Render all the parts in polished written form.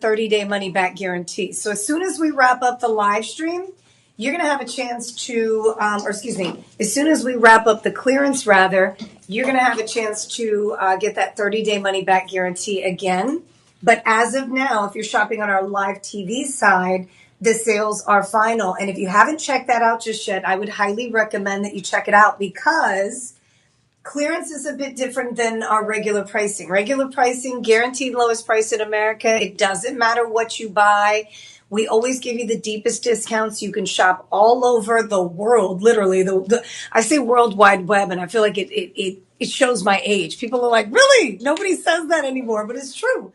30-day money-back guarantee. So as soon as we wrap up the live stream, you're going to have a chance to, as soon as we wrap up the clearance, you're going to have a chance to get that 30-day money-back guarantee again. But as of now, if you're shopping on our live TV side, the sales are final. And if you haven't checked that out just yet, I would highly recommend that you check it out, because clearance is a bit different than our regular pricing. Regular pricing, guaranteed lowest price in America. It doesn't matter what you buy. We always give you the deepest discounts. You can shop all over the world, literally. I say World Wide Web, and I feel like it shows my age. People are like, really? Nobody says that anymore, but it's true.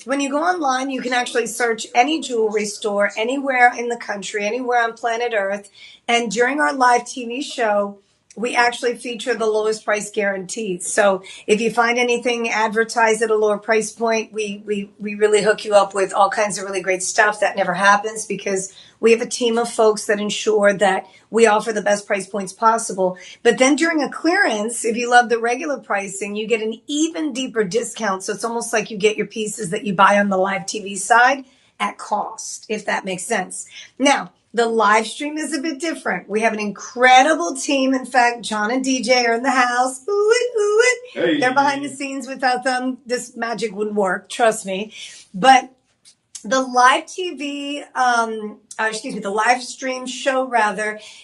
When you go online, you can actually search any jewelry store anywhere in the country, anywhere on planet Earth. And during our live TV show, we actually feature the lowest price guarantees. So if you find anything advertised at a lower price point, we really hook you up with all kinds of really great stuff. That never happens because we have a team of folks that ensure that we offer the best price points possible. But then during a clearance, if you love the regular pricing, you get an even deeper discount. So it's almost like you get your pieces that you buy on the live TV side at cost, if that makes sense. Now, the live stream is a bit different. We have an incredible team. In fact, John and DJ are in the house. Ooh it, ooh it. Hey. They're behind the scenes. Without them, this magic wouldn't work. Trust me. But the live TV, the live stream show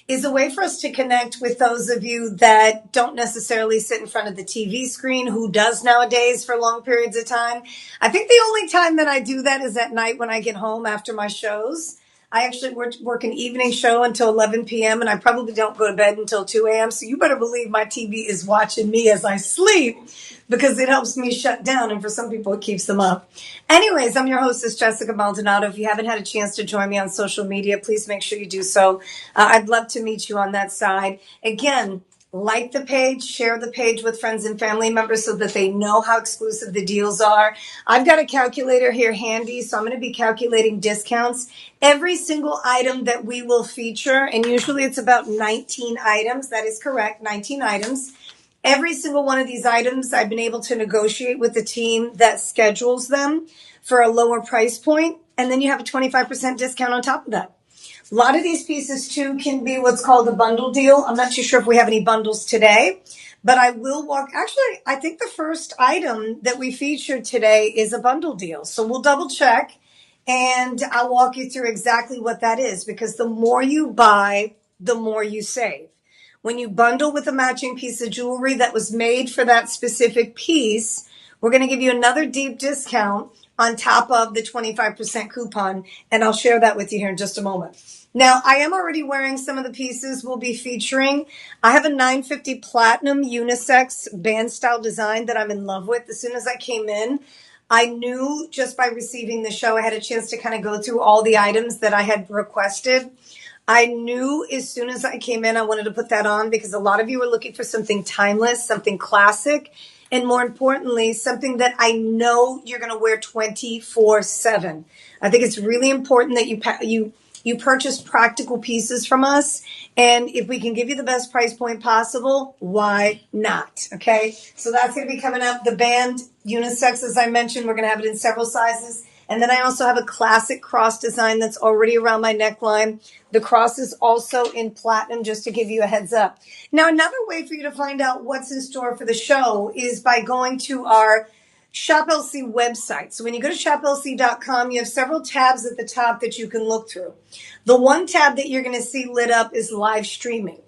is a way for us to connect with those of you that don't necessarily sit in front of the TV screen. Who does nowadays for long periods of time? I think the only time that I do that is at night when I get home after my shows. I actually work an evening show until 11 p.m. and I probably don't go to bed until 2 a.m. So you better believe my TV is watching me as I sleep, because it helps me shut down. And for some people, it keeps them up. Anyways, I'm your hostess, Jessica Maldonado. If you haven't had a chance to join me on social media, please make sure you do so. I'd love to meet you on that side. Again, like the page, share the page with friends and family members so that they know how exclusive the deals are. I've got a calculator here handy, so I'm going to be calculating discounts. Every single item that we will feature, and usually it's about 19 items. That is correct, 19 items. Every single one of these items, I've been able to negotiate with the team that schedules them for a lower price point, and then you have a 25% discount on top of that. A lot of these pieces, too, can be what's called a bundle deal. I'm not too sure if we have any bundles today, but I will actually, I think the first item that we featured today is a bundle deal. So we'll double check, and I'll walk you through exactly what that is, because the more you buy, the more you save. When you bundle with a matching piece of jewelry that was made for that specific piece, we're going to give you another deep discount on top of the 25% coupon, and I'll share that with you here in just a moment. Now, I am already wearing some of the pieces we'll be featuring. I have a 950 Platinum unisex band style design that I'm in love with. As soon as I came in, I knew just by receiving the show, I had a chance to kind of go through all the items that I had requested. I knew as soon as I came in, I wanted to put that on because a lot of you are looking for something timeless, something classic, and more importantly, something that I know you're going to wear 24/7. I think it's really important that you purchase practical pieces from us. And if we can give you the best price point possible, why not? Okay. So that's going to be coming up. The band unisex, as I mentioned, we're going to have it in several sizes. And then I also have a classic cross design that's already around my neckline. The cross is also in platinum, just to give you a heads up. Now, another way for you to find out what's in store for the show is by going to our Shop LC website. So when you go to shoplc.com, you have several tabs at the top that you can look through. The one tab that you're going to see lit up is live streaming.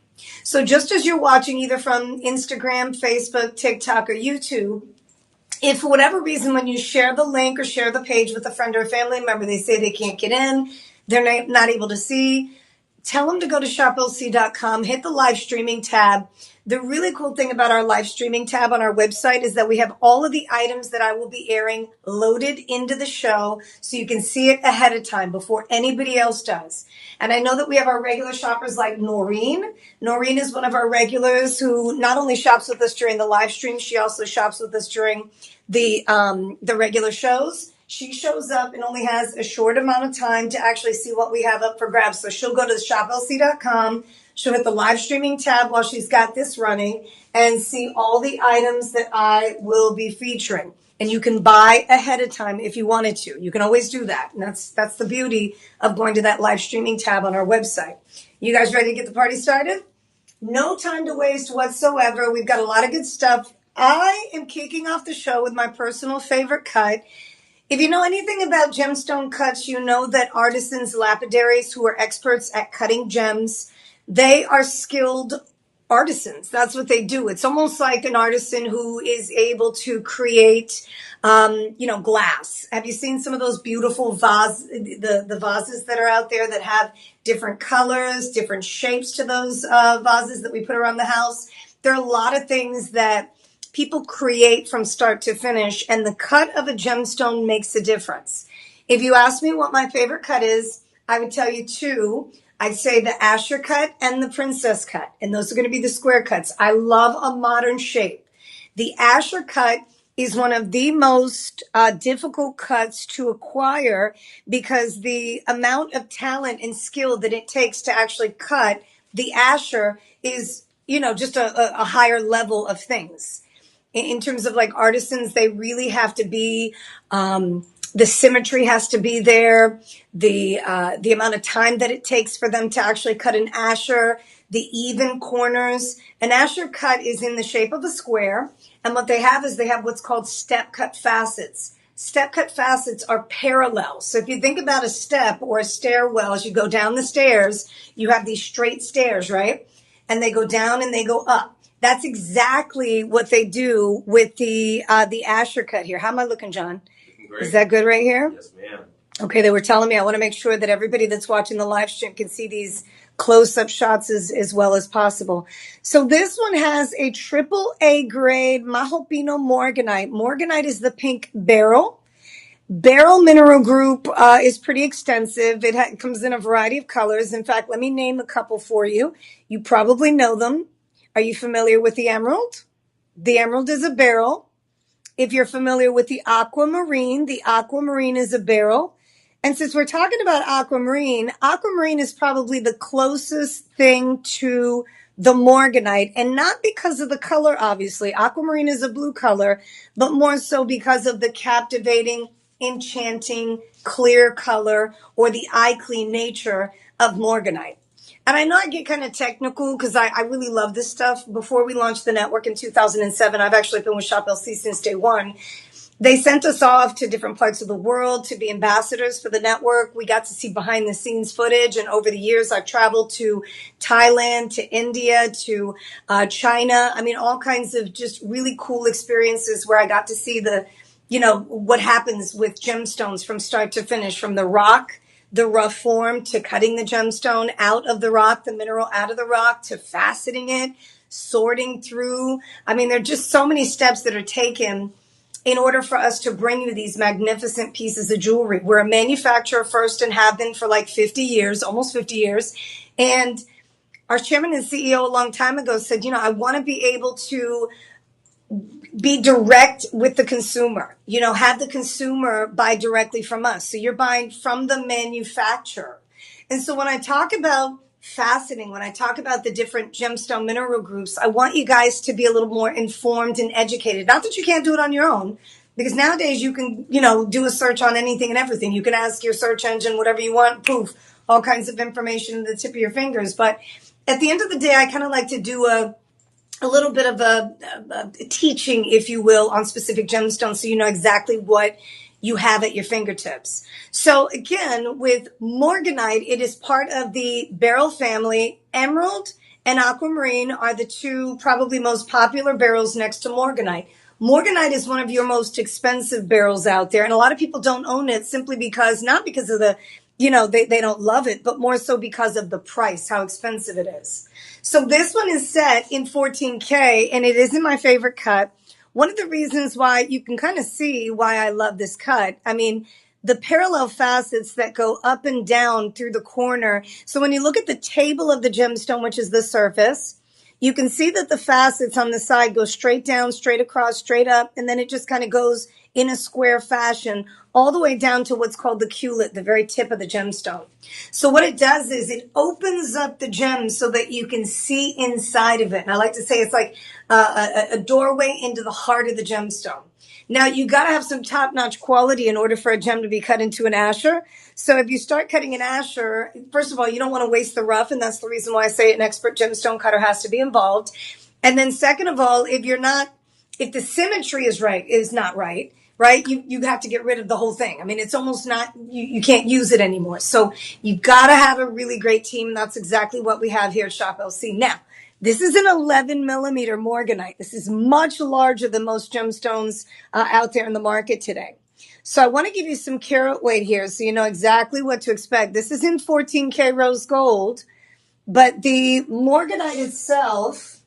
So just as you're watching either from Instagram, Facebook, TikTok, or YouTube, if for whatever reason when you share the link or share the page with a friend or a family member, they say they can't get in, they're not able to see, tell them to go to shoplc.com, hit the live streaming tab. The really cool thing about our live streaming tab on our website is that we have all of the items that I will be airing loaded into the show so you can see it ahead of time before anybody else does. And I know that we have our regular shoppers like Noreen. Noreen is one of our regulars who not only shops with us during the live stream, she also shops with us during the regular shows. She shows up and only has a short amount of time to actually see what we have up for grabs. So she'll go to shoplc.com. She'll hit the live streaming tab while she's got this running and see all the items that I will be featuring. And you can buy ahead of time if you wanted to. You can always do that. And that's the beauty of going to that live streaming tab on our website. You guys ready to get the party started? No time to waste whatsoever. We've got a lot of good stuff. I am kicking off the show with my personal favorite cut. If you know anything about gemstone cuts, you know that artisans, lapidaries who are experts at cutting gems, they are skilled artisans. That's what they do. It's almost like an artisan who is able to create, glass. Have you seen some of those beautiful the vases that are out there that have different colors, different shapes to those vases that we put around the house? There are a lot of things that people create from start to finish, and the cut of a gemstone makes a difference. If you ask me what my favorite cut is, I would tell you two. I'd say the Asher cut and the Princess cut, and those are going to be the square cuts. I love a modern shape. The Asher cut is one of the most difficult cuts to acquire because the amount of talent and skill that it takes to actually cut the Asher is, just a higher level of things. In terms of like artisans, they really have to be, the symmetry has to be there. The amount of time that it takes for them to actually cut an Asher, the even corners. An Asher cut is in the shape of a square. And what they have is they have what's called step cut facets. Step cut facets are parallel. So if you think about a step or a stairwell, as you go down the stairs, you have these straight stairs, right? And they go down and they go up. That's exactly what they do with the Asher cut here. How am I looking, John? Looking great. Is that good right here? Yes, ma'am. Okay, they were telling me I want to make sure that everybody that's watching the live stream can see these close-up shots as well as possible. So this one has a triple A grade Mahopino Morganite. Morganite is the pink beryl. Beryl mineral group is pretty extensive. It comes in a variety of colors. In fact, let me name a couple for you. You probably know them. Are you familiar with the emerald? The emerald is a beryl. If you're familiar with the aquamarine is a beryl. And since we're talking about aquamarine is probably the closest thing to the morganite, and not because of the color, obviously. Aquamarine is a blue color, but more so because of the captivating, enchanting, clear color or the eye clean nature of morganite. And I know I get kind of technical because I really love this stuff. Before we launched the network in 2007, I've actually been with Shop LC since day one. They sent us off to different parts of the world to be ambassadors for the network. We got to see behind the scenes footage. And over the years, I've traveled to Thailand, to India, to China. I mean, all kinds of just really cool experiences where I got to see what happens with gemstones from start to finish, from the rock, the rough form, to cutting the gemstone out of the rock, the mineral out of the rock, to faceting it, sorting through. I mean, there are just so many steps that are taken in order for us to bring you these magnificent pieces of jewelry. We're a manufacturer first and have been for like 50 years, almost 50 years. And our chairman and CEO a long time ago said, I want to be able to be direct with the consumer, have the consumer buy directly from us. So you're buying from the manufacturer. And so when I talk about faceting, when I talk about the different gemstone mineral groups, I want you guys to be a little more informed and educated. Not that you can't do it on your own, because nowadays you can, do a search on anything and everything. You can ask your search engine whatever you want, poof, all kinds of information at the tip of your fingers. But at the end of the day, I kind of like to do a little bit of a teaching, if you will, on specific gemstones so you know exactly what you have at your fingertips. So again, with morganite, it is part of the beryl family. Emerald and aquamarine are the two probably most popular beryls next to morganite. Morganite is one of your most expensive beryls out there, and a lot of people don't own it simply because, not because of the, they don't love it, but more so because of the price, how expensive it is. So this one is set in 14K, and it isn't my favorite cut. One of the reasons why you can kind of see why I love this cut, I mean, the parallel facets that go up and down through the corner. So when you look at the table of the gemstone, which is the surface, you can see that the facets on the side go straight down, straight across, straight up, and then it just kind of goes in a square fashion all the way down to what's called the culet, the very tip of the gemstone. So what it does is it opens up the gem so that you can see inside of it. And I like to say it's like a doorway into the heart of the gemstone. Now, you got to have some top-notch quality in order for a gem to be cut into an asher. So if you start cutting an asher, first of all, you don't want to waste the rough, and that's the reason why I say an expert gemstone cutter has to be involved. And then second of all, if the symmetry is not right, right? You have to get rid of the whole thing. I mean, it's almost not, you can't use it anymore. So you got to have a really great team. That's exactly what we have here at Shop LC. Now, this is an 11 millimeter morganite. This is much larger than most gemstones out there in the market today. So I want to give you some carat weight here so you know exactly what to expect. This is in 14K rose gold, but the morganite itself,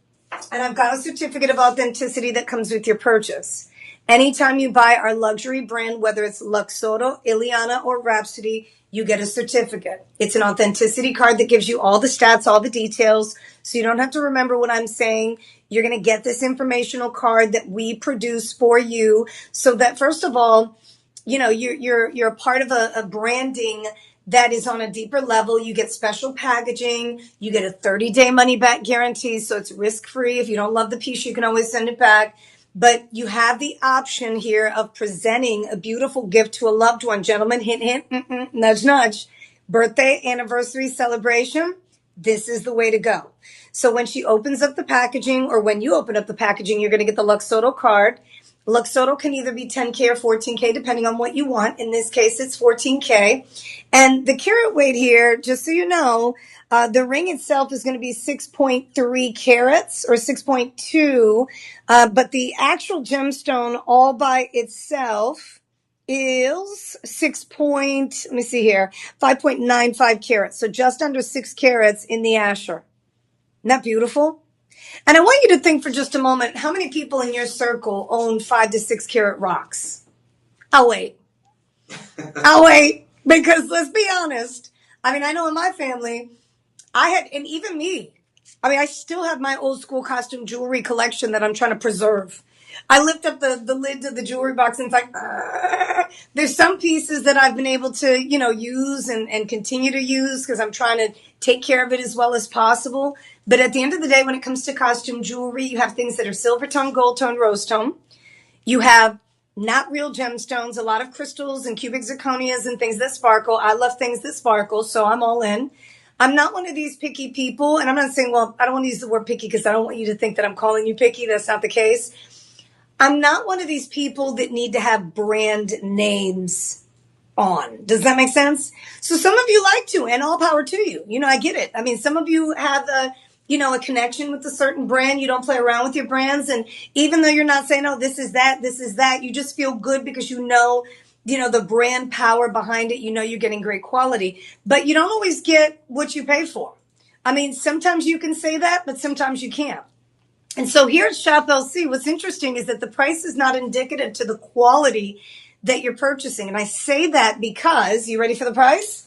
and I've got a certificate of authenticity that comes with your purchase. Anytime you buy our luxury brand, whether it's Luxotto, Ileana, or Rhapsody, you get a certificate. It's an authenticity card that gives you all the stats, all the details, so you don't have to remember what I'm saying. You're going to get this informational card that we produce for you so that, first of all, you know, you're a part of a branding that is on a deeper level. You get special packaging. You get a 30-day money-back guarantee, so it's risk-free. If you don't love the piece, you can always send it back. But you have the option here of presenting a beautiful gift to a loved one. Gentlemen, hint, hint, nudge, nudge. Birthday, anniversary, celebration, this is the way to go. So when she opens up the packaging, or when you open up the packaging, you're going to get the Luxotto card. Luxotto can either be 10K or 14K, depending on what you want. In this case, it's 14K. And the carat weight here, just so you know, the ring itself is going to be 6.3 carats or 6.2. But the actual gemstone all by itself is 5.95 carats. So just under 6 carats in the asher. Isn't that beautiful? And I want you to think for just a moment, how many people in your circle own 5 to 6 carat rocks? I'll wait. Because let's be honest. I mean, I know in my family, and even me, I mean, I still have my old school costume jewelry collection that I'm trying to preserve. I lift up the lid to the jewelry box and it's like, there's some pieces that I've been able to, use and continue to use because I'm trying to take care of it as well as possible. But at the end of the day, when it comes to costume jewelry, you have things that are silver tone, gold tone, rose tone. You have not real gemstones, a lot of crystals and cubic zirconias and things that sparkle. I love things that sparkle, so I'm all in. I'm not one of these picky people, and I'm not saying, well, I don't want to use the word picky because I don't want you to think that I'm calling you picky. That's not the case. I'm not one of these people that need to have brand names on. Does that make sense? So some of you like to, and all power to you. I get it. I mean, some of you have a connection with a certain brand. You don't play around with your brands. And even though you're not saying, oh, this is that, you just feel good because the brand power behind it. You're getting great quality, but you don't always get what you pay for. I mean, sometimes you can say that, but sometimes you can't. And so here at Shop LC, what's interesting is that the price is not indicative to the quality that you're purchasing. And I say that because, you ready for the price?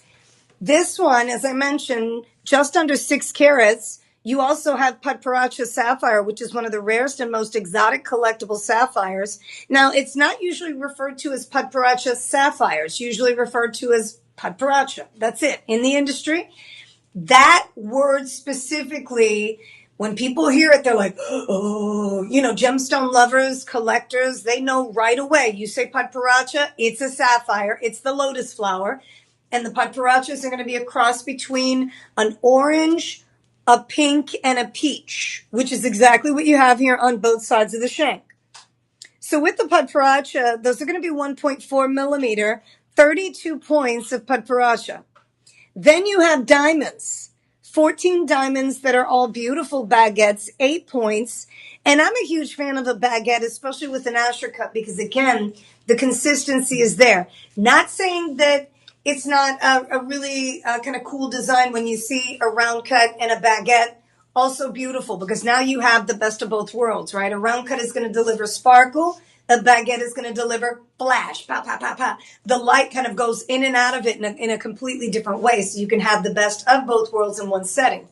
This one, as I mentioned, just under 6 carats. You also have Patparacha sapphire, which is one of the rarest and most exotic collectible sapphires. Now, it's not usually referred to as Patparacha sapphire. It's usually referred to as Patparacha. That's it. In the industry, that word specifically, when people hear it, they're like, oh, gemstone lovers, collectors, they know right away. You say Patparacha, it's a sapphire, it's the lotus flower. And the Patparachas are going to be a cross between an orange, a pink, and a peach, which is exactly what you have here on both sides of the shank. So with the Patparacha, those are going to be 1.4 millimeter, 32 points of Patparacha. Then you have diamonds. 14 diamonds that are all beautiful baguettes, 8 points. And I'm a huge fan of a baguette, especially with an asher cut, because again, the consistency is there. Not saying that it's not a really kind of cool design when you see a round cut and a baguette. Also beautiful, because now you have the best of both worlds, right? A round cut is going to deliver sparkle. A baguette is going to deliver flash, pow, pow, pow, pow. The light kind of goes in and out of it in a completely different way, so you can have the best of both worlds in one setting.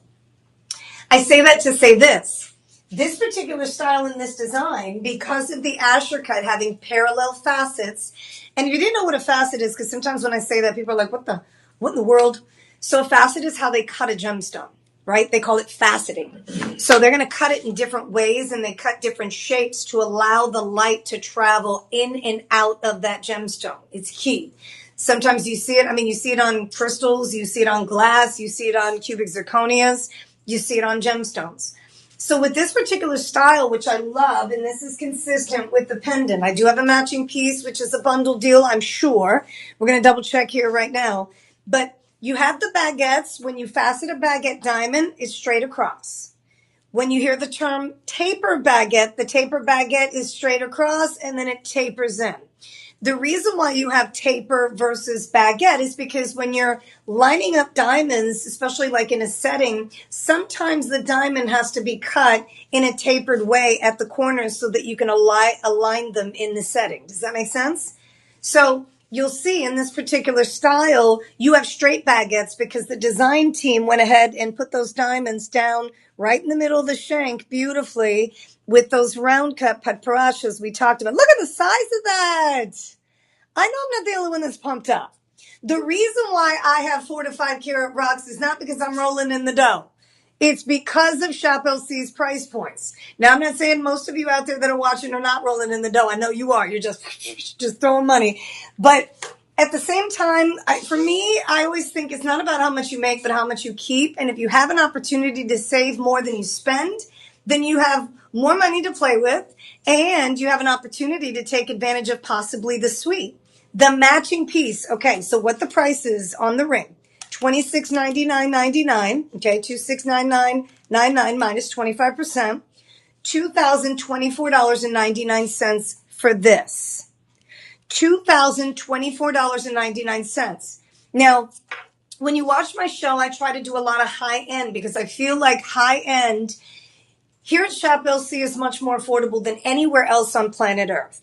I say that to say this. This particular style in this design, because of the asher cut having parallel facets, and if you didn't know what a facet is, because sometimes when I say that, people are like, what in the world? So a facet is how they cut a gemstone. right? They call it faceting. So they're going to cut it in different ways, and they cut different shapes to allow the light to travel in and out of that gemstone. It's key. Sometimes you see it. I mean, you see it on crystals, you see it on glass, you see it on cubic zirconias, you see it on gemstones. So with this particular style, which I love, and this is consistent with the pendant, I do have a matching piece, which is a bundle deal, I'm sure. We're going to double check here right now. But you have the baguettes. When you facet a baguette diamond, it's straight across. When you hear the term taper baguette, the taper baguette is straight across and then it tapers in. The reason why you have taper versus baguette is because when you're lining up diamonds, especially like in a setting, sometimes the diamond has to be cut in a tapered way at the corners so that you can align them in the setting. Does that make sense? So you'll see in this particular style, you have straight baguettes because the design team went ahead and put those diamonds down right in the middle of the shank beautifully with those round cut patparachas we talked about. Look at the size of that. I know I'm not the only one that's pumped up. The reason why I have 4 to 5 carat rocks is not because I'm rolling in the dough. It's because of Shop LC's price points. Now, I'm not saying most of you out there that are watching are not rolling in the dough. I know you are. You're just throwing money. But at the same time, for me, I always think it's not about how much you make, but how much you keep. And if you have an opportunity to save more than you spend, then you have more money to play with, and you have an opportunity to take advantage of possibly the suite. The matching piece. Okay, so what the price is on the ring. $2699.99. Okay, $2699.99 minus 25%. $2,024.99 for this. $2,024.99. Now, when you watch my show, I try to do a lot of high end because I feel like high end here at Shop LC is much more affordable than anywhere else on planet Earth.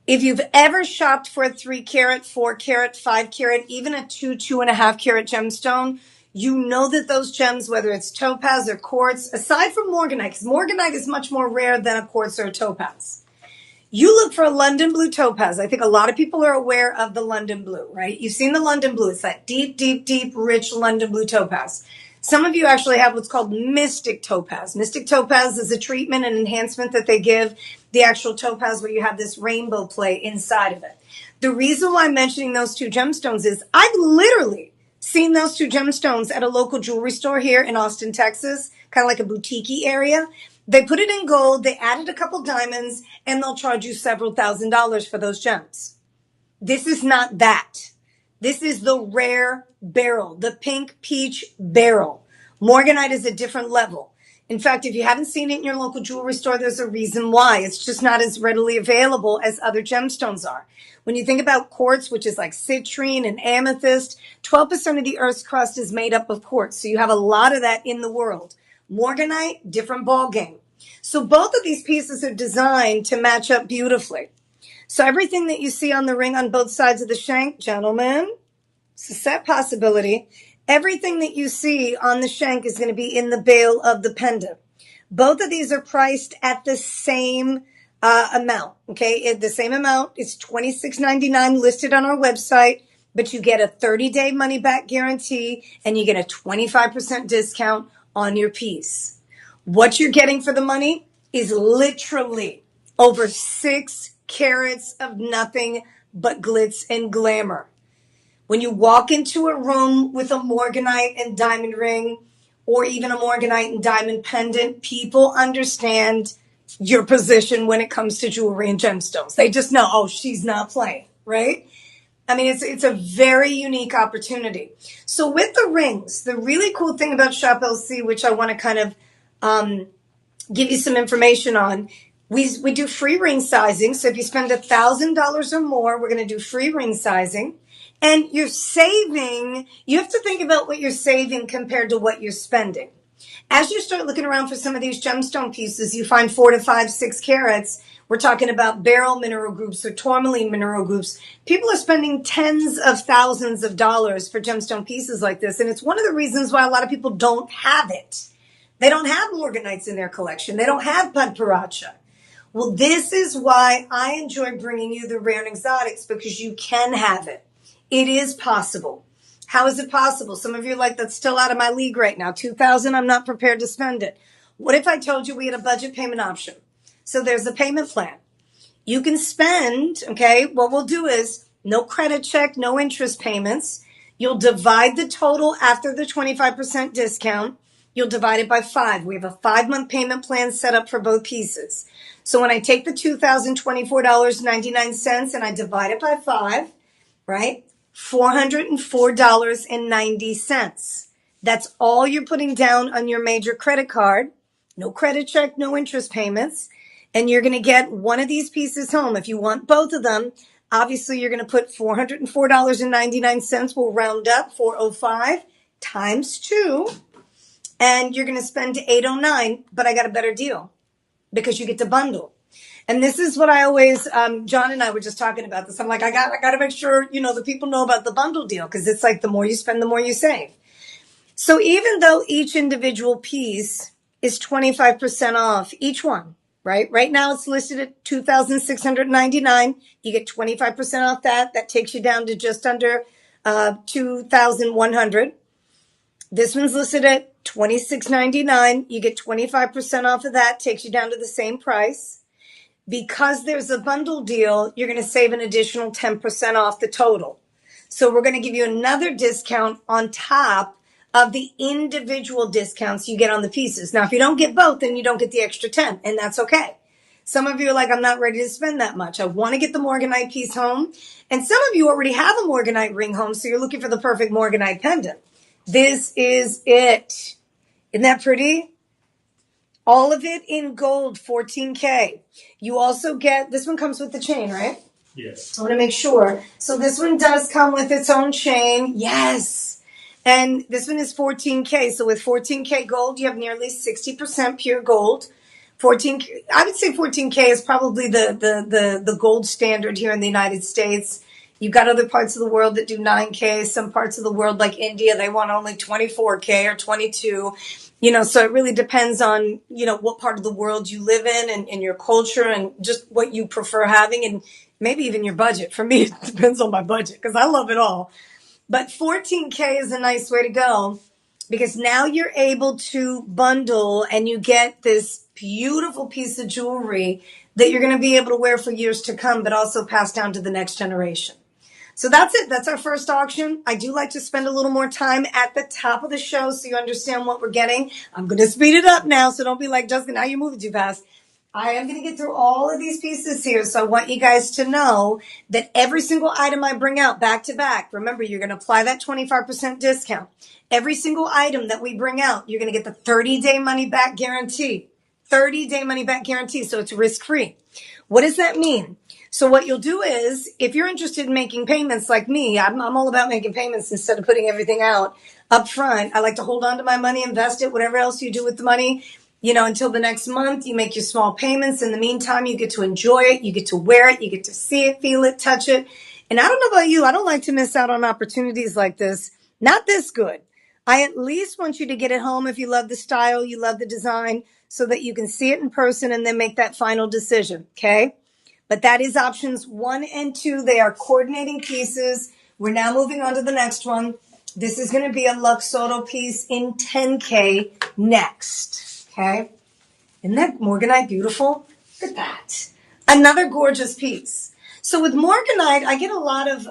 If you've ever shopped for a 3 carat, 4 carat, 5 carat, even a 2.5 carat gemstone, you know that those gems, whether it's topaz or quartz, aside from morganite, because morganite is much more rare than a quartz or a topaz. You look for a London blue topaz. I think a lot of people are aware of the London blue, right? You've seen the London blue. It's that deep, deep, deep, rich London blue topaz. Some of you actually have what's called mystic topaz. Mystic topaz is a treatment and enhancement that they give the actual topaz where you have this rainbow play inside of it. The reason why I'm mentioning those two gemstones is I've literally seen those two gemstones at a local jewelry store here in Austin, Texas, kind of like a boutique-y area. They put it in gold, they added a couple diamonds, and they'll charge you several $1,000s for those gems. This is not that. This is the rare beryl, the pink peach beryl. Morganite is a different level. In fact, if you haven't seen it in your local jewelry store, there's a reason why. It's just not as readily available as other gemstones are. When you think about quartz, which is like citrine and amethyst, 12% of the Earth's crust is made up of quartz. So you have a lot of that in the world. Morganite, different ballgame. So both of these pieces are designed to match up beautifully. So everything that you see on the ring on both sides of the shank, gentlemen, it's a set possibility. Everything that you see on the shank is going to be in the bail of the pendant. Both of these are priced at the same amount. Okay, the same amount. It's $26.99 listed on our website, but you get a 30-day money-back guarantee and you get a 25% discount on your piece. What you're getting for the money is literally over 6 carats of nothing but glitz and glamour. When you walk into a room with a morganite and diamond ring, or even a morganite and diamond pendant, people understand your position when it comes to jewelry and gemstones. They just know, oh, she's not playing, right? I mean, it's a very unique opportunity. So with the rings, the really cool thing about Shop LC, which I want to kind of give you some information on, we do free ring sizing. So if you spend $1,000 or more, we're going to do free ring sizing. And you're saving, you have to think about what you're saving compared to what you're spending. As you start looking around for some of these gemstone pieces, you find 4 to 5, 6 carats. We're talking about beryl mineral groups or tourmaline mineral groups. People are spending tens of thousands of dollars for gemstone pieces like this. And it's one of the reasons why a lot of people don't have it. They don't have morganites in their collection. They don't have padparacha. Well, this is why I enjoy bringing you the rare and exotics, because you can have it. It is possible. How is it possible? Some of you are like, that's still out of my league right now. 2000, I'm not prepared to spend it. What if I told you we had a budget payment option? So there's a payment plan. You can spend, okay, what we'll do is no credit check, no interest payments. You'll divide the total after the 25% discount. You'll divide it by 5. We have a 5-month payment plan set up for both pieces. So when I take the $2,024.99 and I divide it by 5, right? $404.90. That's all you're putting down on your major credit card. No credit check, no interest payments. And you're going to get one of these pieces home. If you want both of them, obviously you're going to put $404.99. We'll round up 405 times 2. And you're going to spend $809. But I got a better deal because you get to bundle. And this is what I always, John and I were just talking about this. I'm like, I got to make sure, the people know about the bundle deal, because it's like the more you spend, the more you save. So even though each individual piece is 25% off each one, right? Right now it's listed at $2,699. You get 25% off that. That takes you down to just under $2,100. This one's listed at $26.99. You get 25% off of that. Takes you down to the same price. Because there's a bundle deal, you're going to save an additional 10% off the total. So we're going to give you another discount on top of the individual discounts you get on the pieces. Now, if you don't get both, then you don't get the extra 10, and that's okay. Some of you are like, I'm not ready to spend that much. I want to get the Morganite piece home. And some of you already have a Morganite ring home, so you're looking for the perfect Morganite pendant. This is it. Isn't that pretty? All of it in gold, 14K. You also get, this one comes with the chain, right? Yes. I want to make sure. So this one does come with its own chain. Yes. And this one is 14K. So with 14K gold, you have nearly 60% pure gold. 14K, I would say 14K is probably the gold standard here in the United States. You've got other parts of the world that do 9K. Some parts of the world, like India, they want only 24K or 22. So it really depends on, what part of the world you live in and your culture and just what you prefer having and maybe even your budget. For me, it depends on my budget because I love it all. But 14K is a nice way to go because now you're able to bundle and you get this beautiful piece of jewelry that you're going to be able to wear for years to come, but also pass down to the next generation. So that's it. That's our first auction. I do like to spend a little more time at the top of the show so you understand what we're getting. I'm going to speed it up now, so don't be like, Jessica, now you're moving too fast. I am going to get through all of these pieces here, so I want you guys to know that every single item I bring out back to back, remember, you're going to apply that 25% discount. Every single item that we bring out, you're going to get the 30-day money-back guarantee. 30-day money-back guarantee, so it's risk-free. What does that mean? So what you'll do is, if you're interested in making payments like me, I'm all about making payments instead of putting everything out up front. I like to hold on to my money, invest it, whatever else you do with the money, until the next month. You make your small payments. In the meantime, you get to enjoy it. You get to wear it. You get to see it, feel it, touch it. And I don't know about you. I don't like to miss out on opportunities like this. Not this good. I at least want you to get it home if you love the style, you love the design, so that you can see it in person and then make that final decision, okay? But that is options 1 and 2. They are coordinating pieces. We're now moving on to the next one. This is going to be a Luxotto piece in 10K next, okay? Isn't that Morganite beautiful? Look at that. Another gorgeous piece. So with Morganite, I get a lot of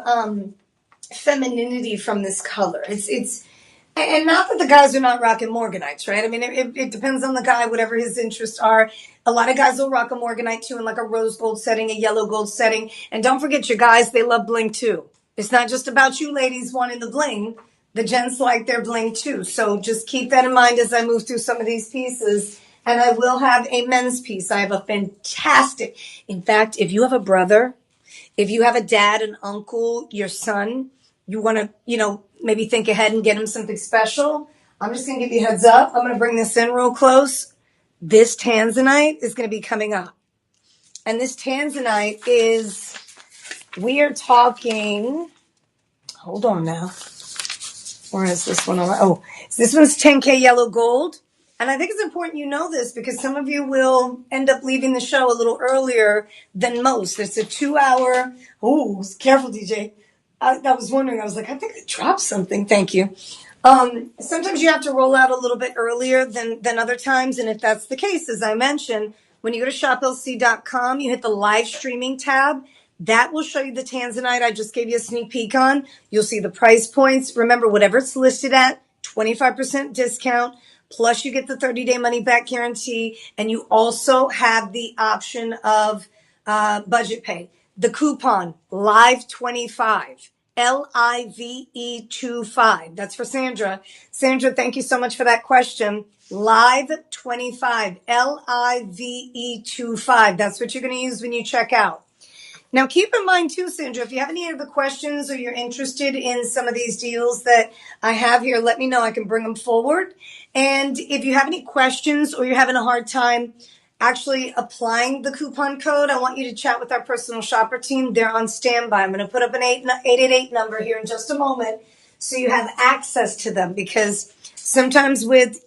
femininity from this color. It's and not that the guys are not rocking Morganites, right? I mean, it depends on the guy, whatever his interests are. A lot of guys will rock a Morganite too in like a rose gold setting, a yellow gold setting. And don't forget, your guys, they love bling too. It's not just about you ladies wanting the bling. The gents like their bling too. So just keep that in mind as I move through some of these pieces. And I will have a men's piece. I have a fantastic, in fact, if you have a brother, if you have a dad, an uncle, your son, you want to, maybe think ahead and get him something special. I'm just going to give you a heads up. I'm going to bring this in real close. This Tanzanite is going to be coming up. And this Tanzanite is, we are talking, hold on now. Where is this one? Oh, this one's 10K yellow gold. And I think it's important you know this because some of you will end up leaving the show a little earlier than most. It's a 2-hour, careful DJ, I was wondering, I was like, I think I dropped something. Thank you. Sometimes you have to roll out a little bit earlier than other times. And if that's the case, as I mentioned, when you go to shoplc.com, you hit the live streaming tab. That will show you the Tanzanite I just gave you a sneak peek on. You'll see the price points. Remember, whatever it's listed at, 25% discount. Plus, you get the 30-day money back guarantee. And you also have the option of budget pay. The coupon, Live25. LIVE25. That's for Sandra. Sandra, thank you so much for that question. Live25. LIVE25. That's what you're going to use when you check out. Now, keep in mind too, Sandra, if you have any other questions or you're interested in some of these deals that I have here, let me know. I can bring them forward. And if you have any questions or you're having a hard time actually applying the coupon code, I want you to chat with our personal shopper team. They're on standby. I'm going to put up an 888 number here in just a moment so you have access to them, because sometimes with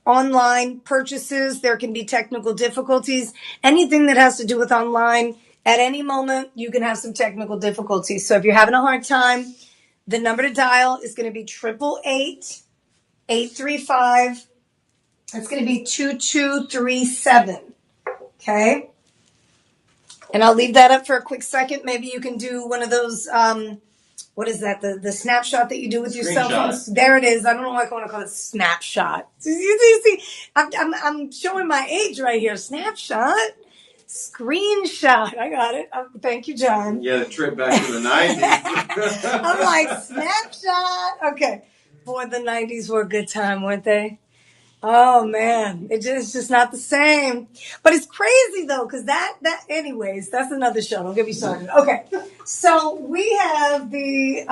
online purchases, there can be technical difficulties. Anything that has to do with online, at any moment, you can have some technical difficulties. So if you're having a hard time, the number to dial is going to be 888-835. It's going to be 2237. Okay. And I'll leave that up for a quick second. Maybe you can do one of those, what is that? The snapshot that you do with your cell phone. There it is. I don't know why I want to call it snapshot. You see, I'm showing my age right here. Snapshot. Screenshot. I got it. Thank you, John. Yeah, the trip back to the 90s. I'm like, snapshot. Okay. Boy, the 90s were a good time, weren't they? Oh man, it's just not the same. But it's crazy though, because anyways, that's another show. Don't get me started. Okay, so we have the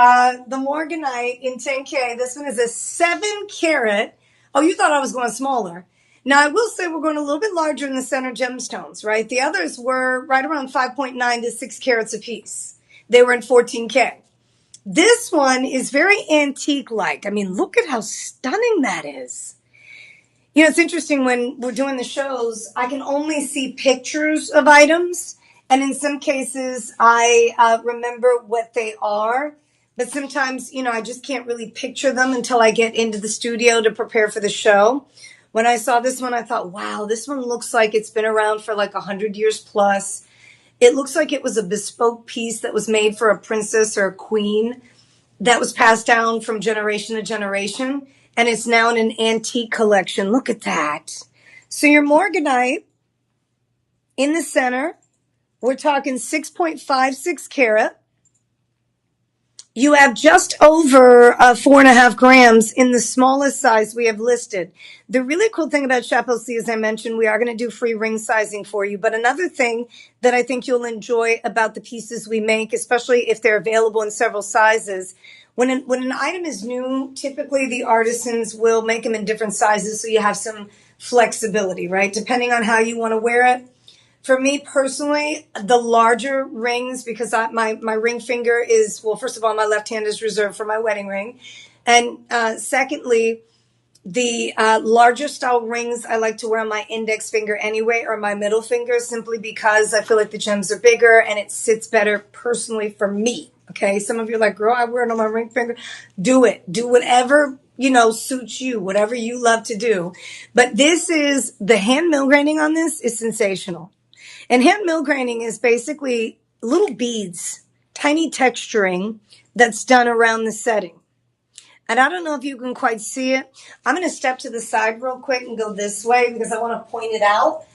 Morganite in 10K. This one is a 7-carat. Oh, you thought I was going smaller. Now I will say we're going a little bit larger in the center gemstones, right? The others were right around 5.9 to 6 carats apiece. They were in 14K. This one is very antique-like. I mean, look at how stunning that is. You know, it's interesting when we're doing the shows, I can only see pictures of items. And in some cases, I remember what they are. But sometimes, you know, I just can't really picture them until I get into the studio to prepare for the show. When I saw this one, I thought, wow, this one looks like it's been around for like 100 years plus. It looks like it was a bespoke piece that was made for a princess or a queen that was passed down from generation to generation. And it's now in an antique collection. Look at that. So your Morganite in the center, we're talking 6.56 carat. You have just over 4.5 grams in the smallest size we have listed. The really cool thing about Shop LC, as I mentioned, we are going to do free ring sizing for you. But another thing that I think you'll enjoy about the pieces we make, especially if they're available in several sizes, when an item is new, typically the artisans will make them in different sizes so you have some flexibility, right? Depending on how you want to wear it. For me personally, the larger rings, because my ring finger is, well, first of all, my left hand is reserved for my wedding ring. And secondly, the larger style rings I like to wear on my index finger anyway, or my middle finger, simply because I feel like the gems are bigger and it sits better personally for me. Okay, some of you are like, girl, I wear it on my ring finger. Do it. Do whatever, suits you, whatever you love to do. But this is, the hand mill graining on this is sensational. And hand mill graining is basically little beads, tiny texturing that's done around the setting. And I don't know if you can quite see it. I'm going to step to the side real quick and go this way because I want to point it out.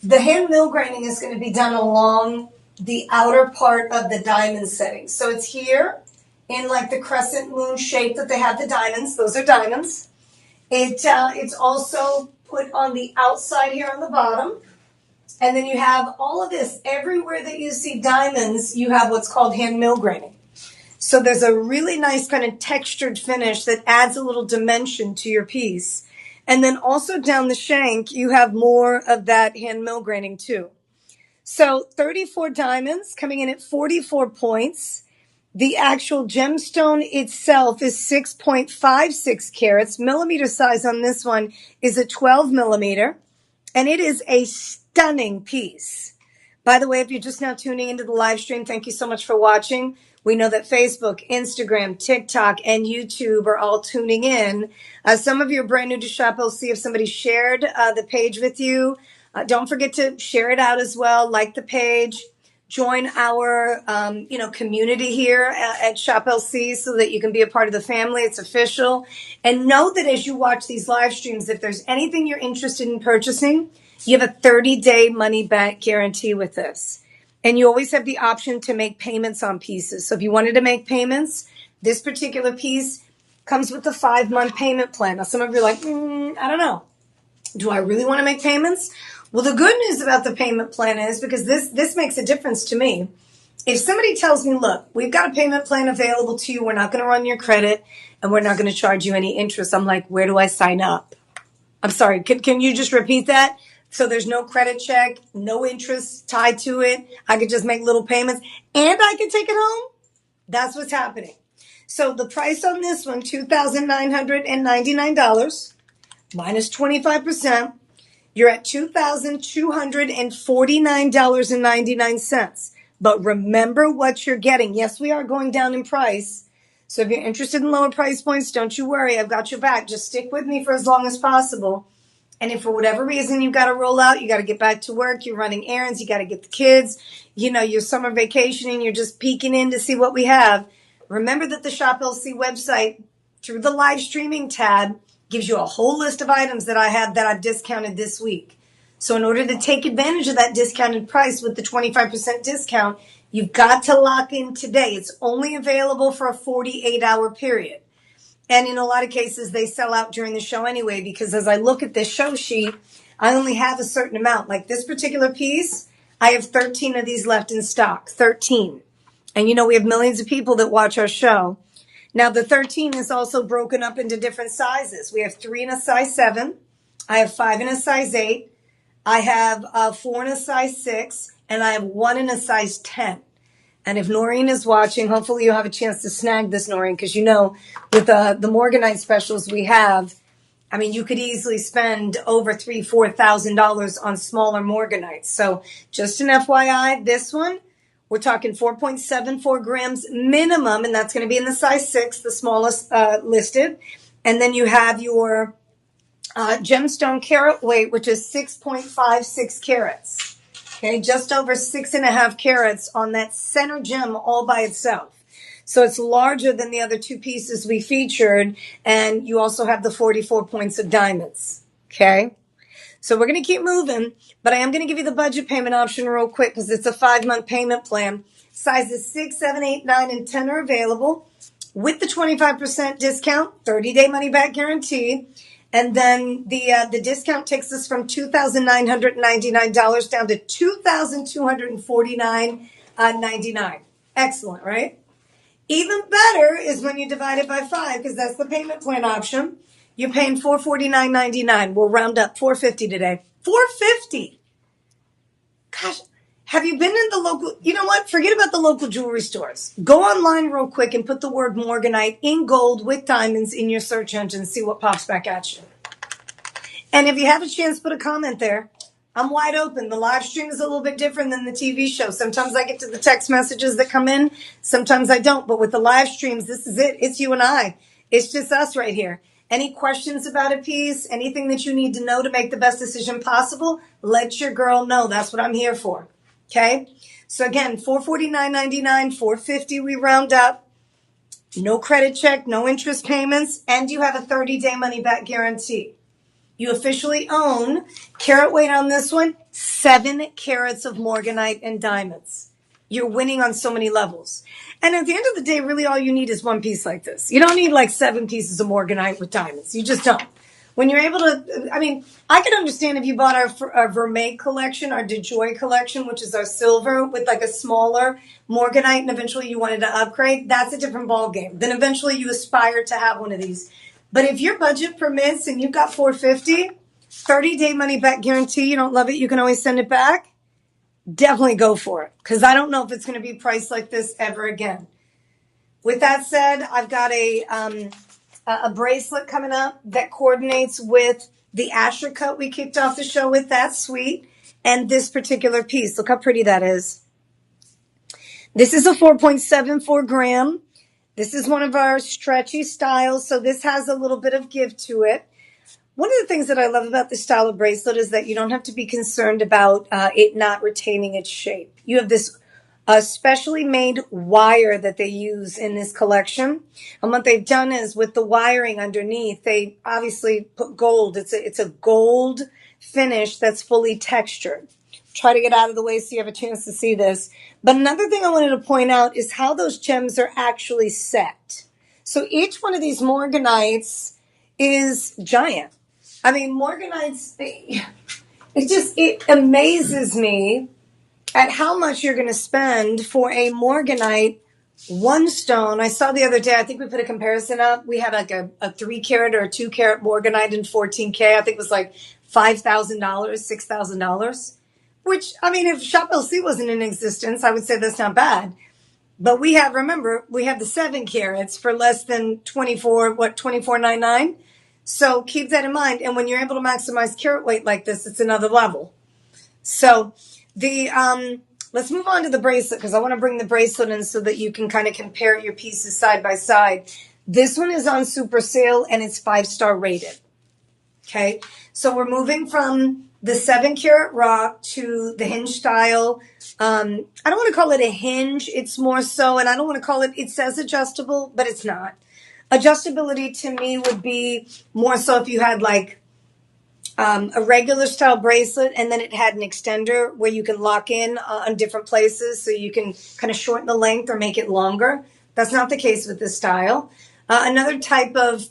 The hand mill graining is going to be done along the outer part of the diamond setting. So it's here in like the crescent moon shape that they have the diamonds. Those are diamonds. It's also put on the outside here on the bottom. And then you have all of this. Everywhere that you see diamonds, you have what's called hand mill graining. So there's a really nice kind of textured finish that adds a little dimension to your piece. And then also down the shank, you have more of that hand mill graining too. So 34 diamonds coming in at 44 points. The actual gemstone itself is 6.56 carats. Millimeter size on this one is a 12 millimeter. And it is a stunning piece. By the way, if you're just now tuning into the live stream, thank you so much for watching. We know that Facebook, Instagram, TikTok, and YouTube are all tuning in. Some of you are brand new to Shop LC. If somebody shared the page with you, don't forget to share it out as well. Like the page. Join our, community here at Shop LC so that you can be a part of the family. It's official. And know that as you watch these live streams, if there's anything you're interested in purchasing, you have a 30-day money back guarantee with this. And you always have the option to make payments on pieces. So if you wanted to make payments, this particular piece comes with a 5-month payment plan. Now, some of you are like, I don't know. Do I really want to make payments? Well, the good news about the payment plan is, because this makes a difference to me. If somebody tells me, look, we've got a payment plan available to you, we're not going to run your credit, and we're not going to charge you any interest, I'm like, where do I sign up? I'm sorry, can you just repeat that? So there's no credit check, no interest tied to it. I could just make little payments, and I could take it home? That's what's happening. So the price on this one, $2,999 minus 25%. You're at $2,249.99. But remember what you're getting. Yes, we are going down in price. So if you're interested in lower price points, don't you worry. I've got your back. Just stick with me for as long as possible. And if for whatever reason you've got to roll out, you got to get back to work, you're running errands, you got to get the kids, you're summer vacationing, you're just peeking in to see what we have. Remember that the Shop LC website, through the live streaming tab, gives you a whole list of items that I have that I've discounted this week. So in order to take advantage of that discounted price with the 25% discount, you've got to lock in today. It's only available for a 48-hour period. And in a lot of cases, they sell out during the show anyway, because as I look at this show sheet, I only have a certain amount. Like this particular piece, I have 13 of these left in stock, 13. And we have millions of people that watch our show. Now, the 13 is also broken up into different sizes. We have 3 in a size 7. I have 5 in a size 8. I have 4 in a size 6. And I have 1 in a size 10. And if Noreen is watching, hopefully you'll have a chance to snag this, Noreen, because with the Morganite specials we have, you could easily spend over $3,000-$4,000 on smaller Morganites. So just an FYI, this one, we're talking 4.74 grams minimum, and that's going to be in the size 6, the smallest listed. And then you have your gemstone carat weight, which is 6.56 carats. Okay, just over 6.5 carats on that center gem all by itself. So it's larger than the other 2 pieces we featured, and you also have the 44 points of diamonds. Okay, so we're going to keep moving, but I am going to give you the budget payment option real quick because it's a 5-month payment plan. Sizes 6, 7, 8, 9, and 10 are available with the 25% discount, 30-day money-back guarantee. And then the discount takes us from $2,999 down to $2,249.99. Excellent, right? Even better is when you divide it by 5, because that's the payment plan option. You're paying $449.99. We'll round up $450 today. $450. Gosh, have you been in the local? You know what? Forget about the local jewelry stores. Go online real quick and put the word Morganite in gold with diamonds in your search engine and see what pops back at you. And if you have a chance, put a comment there. I'm wide open. The live stream is a little bit different than the TV show. Sometimes I get to the text messages that come in. Sometimes I don't. But with the live streams, this is it. It's you and I. It's just us right here. Any questions about a piece, anything that you need to know to make the best decision possible, let your girl know. That's what I'm here for. Okay? So again, $449.99, $450 we round up. No credit check, no interest payments, and you have a 30-day money-back guarantee. You officially own, carat weight on this one, 7 carats of Morganite and diamonds. You're winning on so many levels. And at the end of the day, really all you need is one piece like this. You don't need like 7 pieces of Morganite with diamonds. You just don't. When you're able to, I can understand if you bought our Vermeil collection, our DeJoy collection, which is our silver with like a smaller Morganite, and eventually you wanted to upgrade. That's a different ballgame. Then eventually you aspire to have one of these. But if your budget permits and you've got $450, 30-day money back guarantee, you don't love it, you can always send it back. Definitely go for it, because I don't know if it's going to be priced like this ever again. With that said, I've got a bracelet coming up that coordinates with the Asher cut we kicked off the show with. That's sweet. And this particular piece, look how pretty that is. This is a 4.74 gram. This is one of our stretchy styles, so this has a little bit of give to it. One of the things that I love about this style of bracelet is that you don't have to be concerned about it not retaining its shape. You have this specially made wire that they use in this collection. And what they've done is with the wiring underneath, they obviously put gold. It's a gold finish that's fully textured. Try to get out of the way so you have a chance to see this. But another thing I wanted to point out is how those gems are actually set. So each one of these morganites is giant. I mean, morganites, it amazes me at how much you're going to spend for a morganite one stone. I saw the other day, I think we put a comparison up. We had like a 3 carat or a 2 carat morganite in 14K. I think it was like $5,000, $6,000, which, I mean, if Shop LC wasn't in existence, I would say that's not bad. But remember, we have the 7 carats for less than 24.99. So keep that in mind. And when you're able to maximize carat weight like this, it's another level. So let's move on to the bracelet because I want to bring the bracelet in so that you can kind of compare your pieces side by side. This one is on super sale and it's 5-star rated. Okay. So we're moving from the 7 carat rock to the hinge style. I don't want to call it a hinge. It's more so, and I don't want to call it says adjustable, but it's not. Adjustability to me would be more so if you had like a regular style bracelet and then it had an extender where you can lock in on different places so you can kind of shorten the length or make it longer. That's not the case with this style. Another type of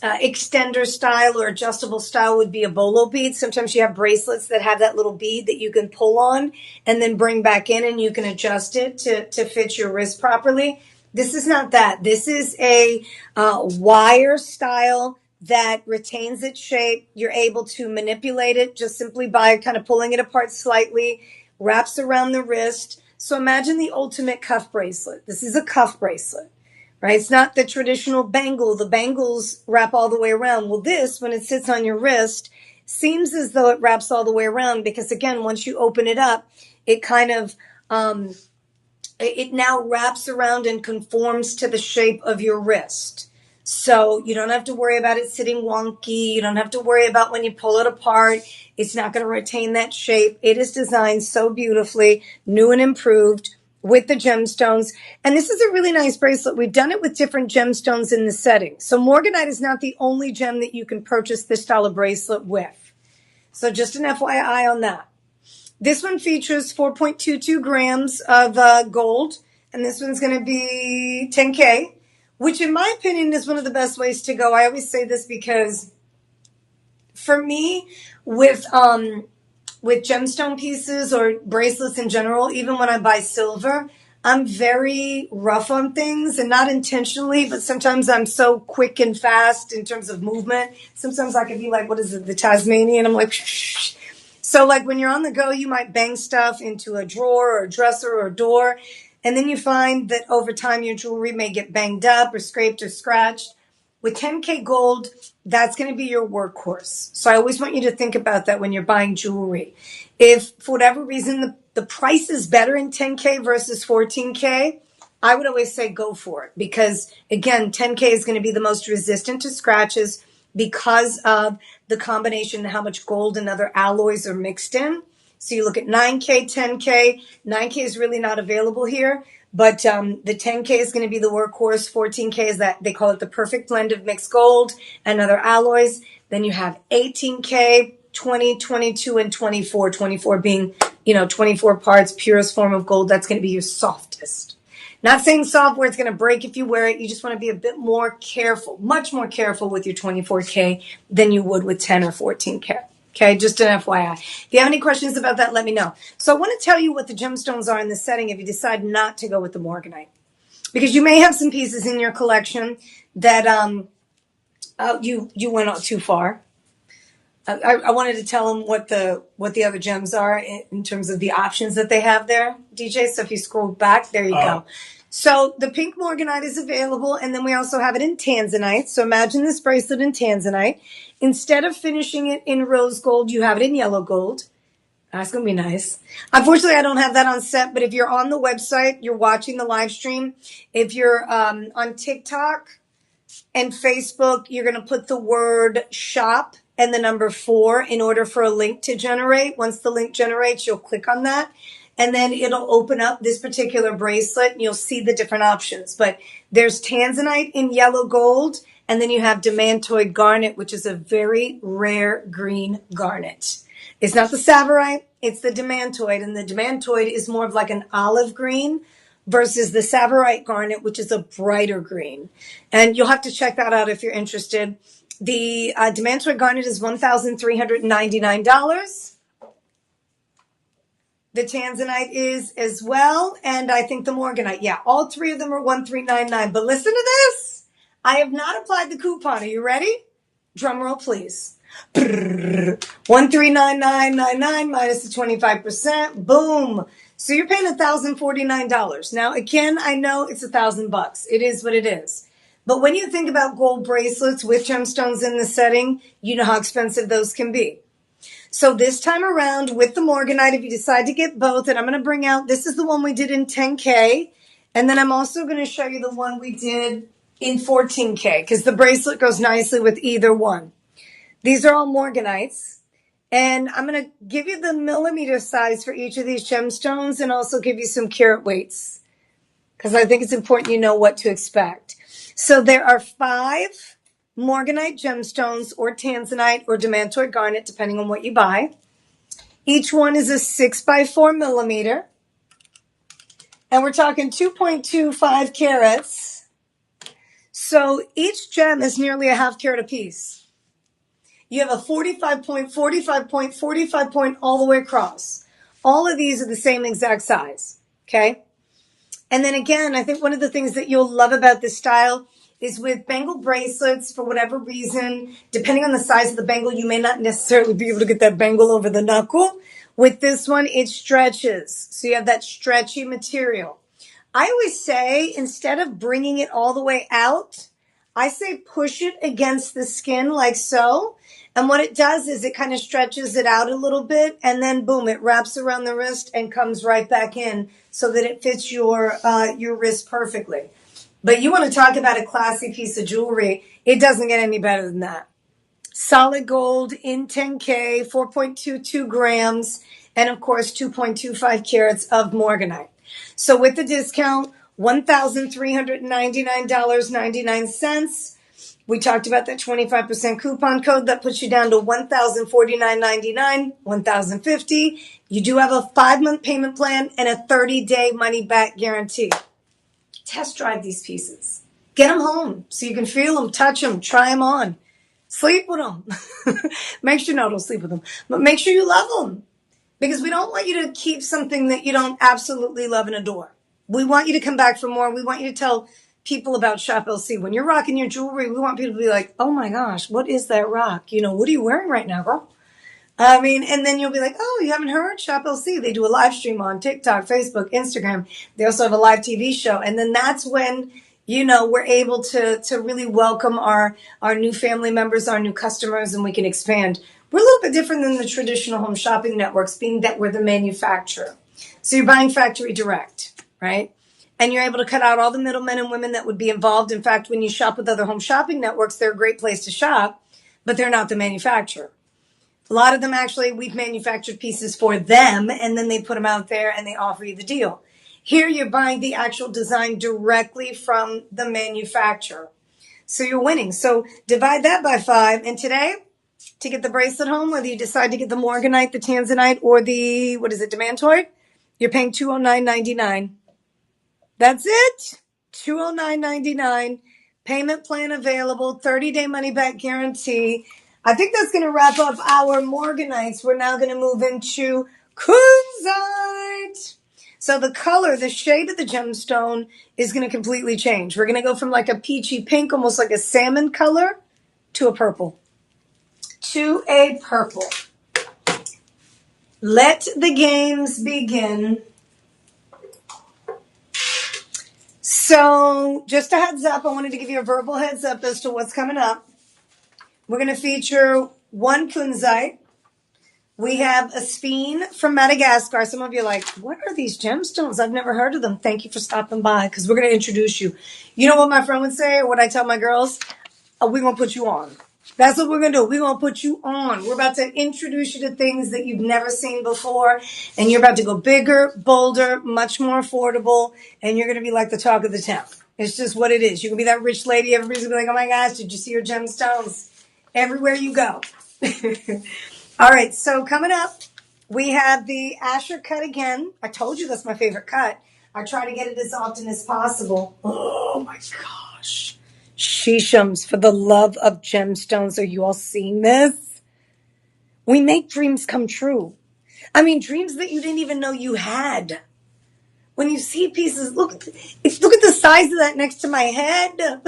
extender style or adjustable style would be a bolo bead. Sometimes you have bracelets that have that little bead that you can pull on and then bring back in and you can adjust it to fit your wrist properly. This is not that. This is a wire style that retains its shape. You're able to manipulate it just simply by kind of pulling it apart slightly, wraps around the wrist. So imagine the ultimate cuff bracelet. This is a cuff bracelet, right? It's not the traditional bangle. The bangles wrap all the way around. Well, this, when it sits on your wrist, seems as though it wraps all the way around because, again, once you open it up, it kind of it now wraps around and conforms to the shape of your wrist. So you don't have to worry about it sitting wonky. You don't have to worry about when you pull it apart. It's not going to retain that shape. It is designed so beautifully, new and improved with the gemstones. And this is a really nice bracelet. We've done it with different gemstones in the setting. So morganite is not the only gem that you can purchase this style of bracelet with. So just an FYI on that. This one features 4.22 grams of gold, and this one's going to be 10K, which in my opinion is one of the best ways to go. I always say this because for me, with gemstone pieces or bracelets in general, even when I buy silver, I'm very rough on things and not intentionally, but sometimes I'm so quick and fast in terms of movement. Sometimes I can be like, what is it, the Tasmanian? I'm like, shh. So like when you're on the go, you might bang stuff into a drawer or a dresser or a door. And then you find that over time your jewelry may get banged up or scraped or scratched. With 10K gold, that's going to be your workhorse. So I always want you to think about that when you're buying jewelry. If for whatever reason the price is better in 10K versus 14K, I would always say go for it. Because again, 10K is going to be the most resistant to scratches because of the combination and how much gold and other alloys are mixed in. So you look at 9K, 10K. 9K is really not available here, but the 10K is going to be the workhorse. 14K is that they call it the perfect blend of mixed gold and other alloys. Then you have 18K, 20, 22, and 24. 24 being, 24 parts, purest form of gold. That's going to be your softest. Not saying soft where it's going to break if you wear it. You just want to be a bit more careful, much more careful with your 24K than you would with 10 or 14K. Okay, just an FYI. If you have any questions about that, let me know. So I want to tell you what the gemstones are in this setting if you decide not to go with the morganite. Because you may have some pieces in your collection that you went out too far. I wanted to tell them what the other gems are in terms of the options that they have there, DJ. So if you scroll back, there you go. So the pink morganite is available, and then we also have it in tanzanite. So imagine this bracelet in tanzanite. Instead of finishing it in rose gold, you have it in yellow gold. That's going to be nice. Unfortunately, I don't have that on set, but if you're on the website, you're watching the live stream. If you're on TikTok and Facebook, you're going to put the word shop and the number 4 in order for a link to generate. Once the link generates, you'll click on that. And then it'll open up this particular bracelet and you'll see the different options. But there's tanzanite in yellow gold. And then you have demantoid garnet, which is a very rare green garnet. It's not the savorite, it's the demantoid. And the demantoid is more of like an olive green versus the savorite garnet, which is a brighter green. And you'll have to check that out if you're interested. The demantoid garnet is $1,399. The tanzanite is as well. And I think the morganite. Yeah, all three of them are $1,399. But listen to this. I have not applied the coupon. Are you ready? Drum roll, please. 1,399.99 minus the 25%. Boom. So you're paying $1,049. Now, again, I know it's $1,000. It is what it is. But when you think about gold bracelets with gemstones in the setting, you know how expensive those can be. So this time around with the morganite, if you decide to get both, and I'm going to bring out, this is the one we did in 10K. And then I'm also going to show you the one we did in 14K because the bracelet goes nicely with either one. These are all morganites. And I'm going to give you the millimeter size for each of these gemstones and also give you some carat weights because I think it's important you know what to expect. So there are 5 morganite gemstones or tanzanite or demantoid garnet, depending on what you buy. Each one is a 6x4 millimeter. And we're talking 2.25 carats. So each gem is nearly a half carat apiece. You have a 45 point, 45 point, 45 point all the way across. All of these are the same exact size, okay? And then again, I think one of the things that you'll love about this style is with bangle bracelets, for whatever reason, depending on the size of the bangle, you may not necessarily be able to get that bangle over the knuckle. With this one, it stretches. So you have that stretchy material. I always say, instead of bringing it all the way out, I say push it against the skin like so. And what it does is it kind of stretches it out a little bit and then boom, it wraps around the wrist and comes right back in so that it fits your wrist perfectly. But you want to talk about a classy piece of jewelry. It doesn't get any better than that. Solid gold in 10K, 4.22 grams, and of course 2.25 carats of morganite. So with the discount, $1,399.99. We talked about that 25% coupon code that puts you down to $1,049.99, $1,050. You do have a 5-month payment plan and a 30-day money-back guarantee. Test drive these pieces. Get them home so you can feel them, touch them, try them on. Sleep with them. Make sure, no, don't sleep with them. But make sure you love them. Because we don't want you to keep something that you don't absolutely love and adore. We want you to come back for more. We want you to tell people about Shop LC. When you're rocking your jewelry, we want people to be like, oh my gosh, what is that rock? You know, what are you wearing right now, girl? I mean, and then you'll be like, oh, you haven't heard? Shop LC. They do a live stream on TikTok, Facebook, Instagram. They also have a live TV show. And then that's when, you know, we're able to really welcome our new family members, our new customers, and we can expand. We're a little bit different than the traditional home shopping networks, being that we're the manufacturer. So you're buying factory direct, right? And you're able to cut out all the middlemen and women that would be involved. In fact, when you shop with other home shopping networks, they're a great place to shop, but they're not the manufacturer. A lot of them actually, we've manufactured pieces for them, and then they put them out there and they offer you the deal. Here you're buying the actual design directly from the manufacturer. So you're winning. So divide that by 5. And today, to get the bracelet home, whether you decide to get the morganite, the tanzanite, or the, demantoid, you're paying $209.99. That's it. $209.99. Payment plan available. 30-day money-back guarantee. I think that's going to wrap up our morganites. We're now going to move into kunzite. So the color, the shade of the gemstone is going to completely change. We're going to go from like a peachy pink, almost like a salmon color, to a purple. To a purple. Let the games begin. So just a heads up, I wanted to give you a verbal heads up as to what's coming up. We're going to feature one kunzite, We have a speen from Madagascar. Some of you are like, what are these gemstones? I've never heard of them. Thank you for stopping by because we're going to introduce you. You know what my friend would say or what I tell my girls? We're going to put you on. That's what we're going to do. We're going to put you on. We're about to introduce you to things that you've never seen before. And you're about to go bigger, bolder, much more affordable. And you're going to be like the talk of the town. It's just what it is. You're going to be that rich lady. Everybody's going to be like, oh my gosh, did you see your gemstones? Everywhere you go. All right. So coming up, we have the Asher cut again. I told you that's my favorite cut. I try to get it as often as possible. Oh my gosh. Shishams, for the love of gemstones, are you all seeing this? We make dreams come true. I mean, dreams that you didn't even know you had. When you see pieces, look at the size of that next to my head.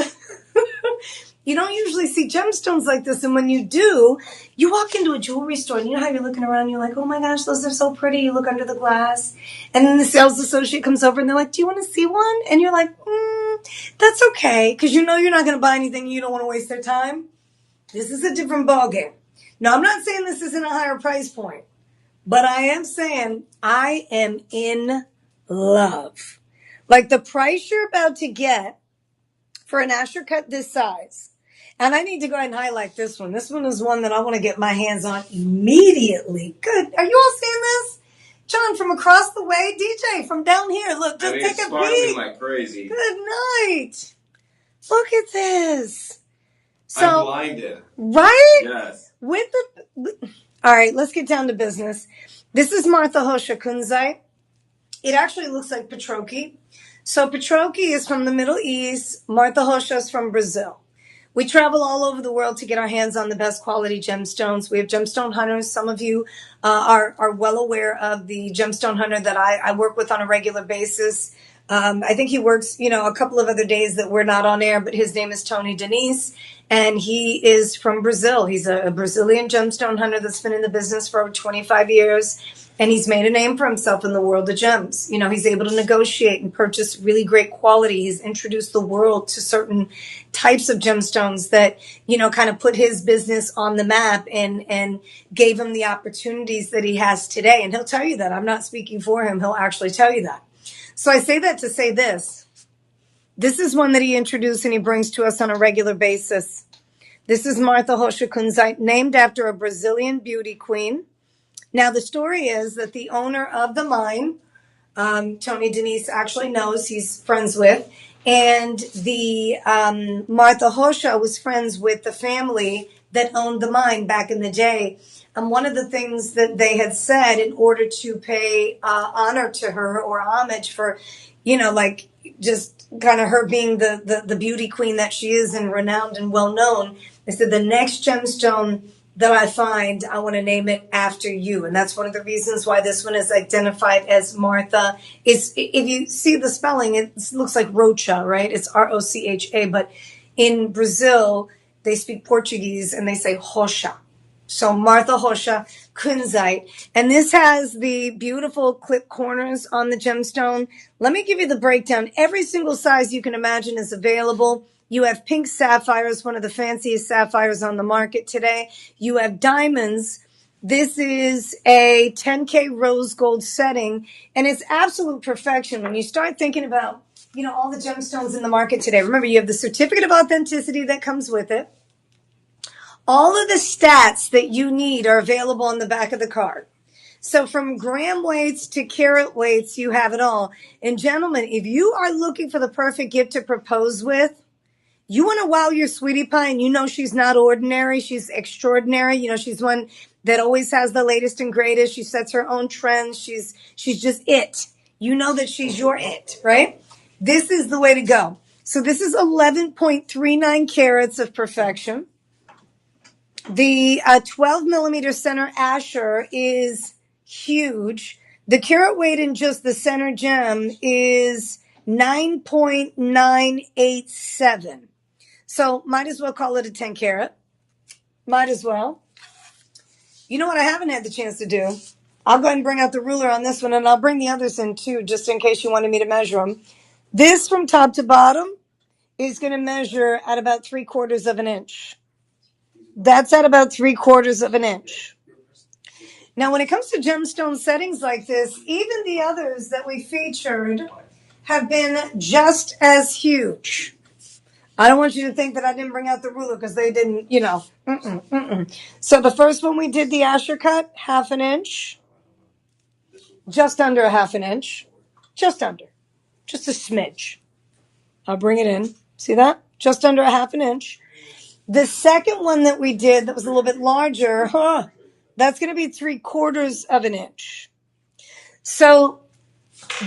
You don't usually see gemstones like this, and when you do, you walk into a jewelry store, and you know how you're looking around, you're like, oh my gosh, those are so pretty. You look under the glass, and then the sales associate comes over, and they're like, do you want to see one? And you're like, that's okay, because you know you're not going to buy anything, and you don't want to waste their time. This is a different ballgame. Now, I'm not saying this isn't a higher price point, but I am saying I am in love. Like the price you're about to get for an Asher cut this size. And I need to go ahead and highlight this one. This one is one that I want to get my hands on immediately. Good. Are you all seeing this? John, from across the way, DJ, from down here. Look, just take a peek. Like crazy. Good night. Look at this. So, I'm blinded. Right? Yes. All right, let's get down to business. This is Martha Hosha Kunzite. It actually looks like Petroki. So Petroki is from the Middle East. Martha Hosha is from Brazil. We travel all over the world to get our hands on the best quality gemstones. We have gemstone hunters. Some of you are well aware of the gemstone hunter that I work with on a regular basis. I think he works, a couple of other days that we're not on air, but his name is Tony Denise, and he is from Brazil. He's a Brazilian gemstone hunter that's been in the business for over 25 years. And he's made a name for himself in the world of gems. He's able to negotiate and purchase really great quality. He's introduced the world to certain types of gemstones that, kind of put his business on the map and gave him the opportunities that he has today. And he'll tell you that. I'm not speaking for him. He'll actually tell you that. So I say that to say this. This is one that he introduced and he brings to us on a regular basis. This is Martha Hosha Kunzite, named after a Brazilian beauty queen. Now, the story is that the owner of the mine, Tony Denise actually knows, he's friends with, and the Martha Hosha was friends with the family that owned the mine back in the day. And one of the things that they had said in order to pay honor to her or homage for, just kind of her being the beauty queen that she is and renowned and well known, they said the next gemstone that I find, I want to name it after you. And that's one of the reasons why this one is identified as Martha. If you see the spelling, it looks like Rocha, right? It's Rocha, but in Brazil, they speak Portuguese and they say Rocha. So Martha Hosha Kunzite. And this has the beautiful clip corners on the gemstone. Let me give you the breakdown. Every single size you can imagine is available. You have pink sapphires, one of the fanciest sapphires on the market today. You have diamonds. This is a 10K rose gold setting, and it's absolute perfection. When you start thinking about, all the gemstones in the market today, remember you have the certificate of authenticity that comes with it. All of the stats that you need are available on the back of the card. So from gram weights to carat weights, you have it all. And gentlemen, if you are looking for the perfect gift to propose with, you want to wow your sweetie pie, and she's not ordinary. She's extraordinary. She's one that always has the latest and greatest. She sets her own trends. She's just it. You know that she's your it, right? This is the way to go. So this is 11.39 carats of perfection. The 12 millimeter center Asher is huge. The carat weight in just the center gem is 9.987. So might as well call it a 10 carat. Might as well. You know what I haven't had the chance to do? I'll go ahead and bring out the ruler on this one, and I'll bring the others in too, just in case you wanted me to measure them. This from top to bottom is going to measure at about 3/4 of an inch. That's at about 3/4 of an inch. Now, when it comes to gemstone settings like this, even the others that we featured have been just as huge. I don't want you to think that I didn't bring out the ruler because they didn't, So the first one we did the Asher cut, 1/2 inch, just under a 1/2 inch, just under, just a smidge. I'll bring it in. See that? Just under a 1/2 inch. The second one that we did that was a little bit larger, that's going to be 3/4 inch. So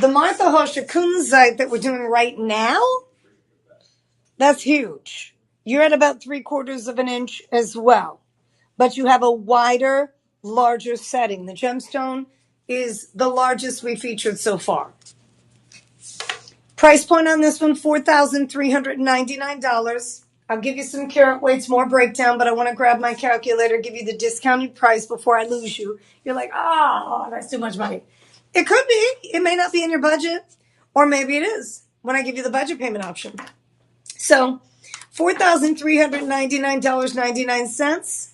the Martha Hosher Kunzite that we're doing right now, that's huge. You're at about 3/4 inch as well, but you have a wider, larger setting. The gemstone is the largest we featured so far. Price point on this one, $4,399. I'll give you some carat weights, more breakdown, but I want to grab my calculator, give you the discounted price before I lose you. You're like, oh, that's too much money. It could be. It may not be in your budget, or maybe it is when I give you the budget payment option. So $4,399.99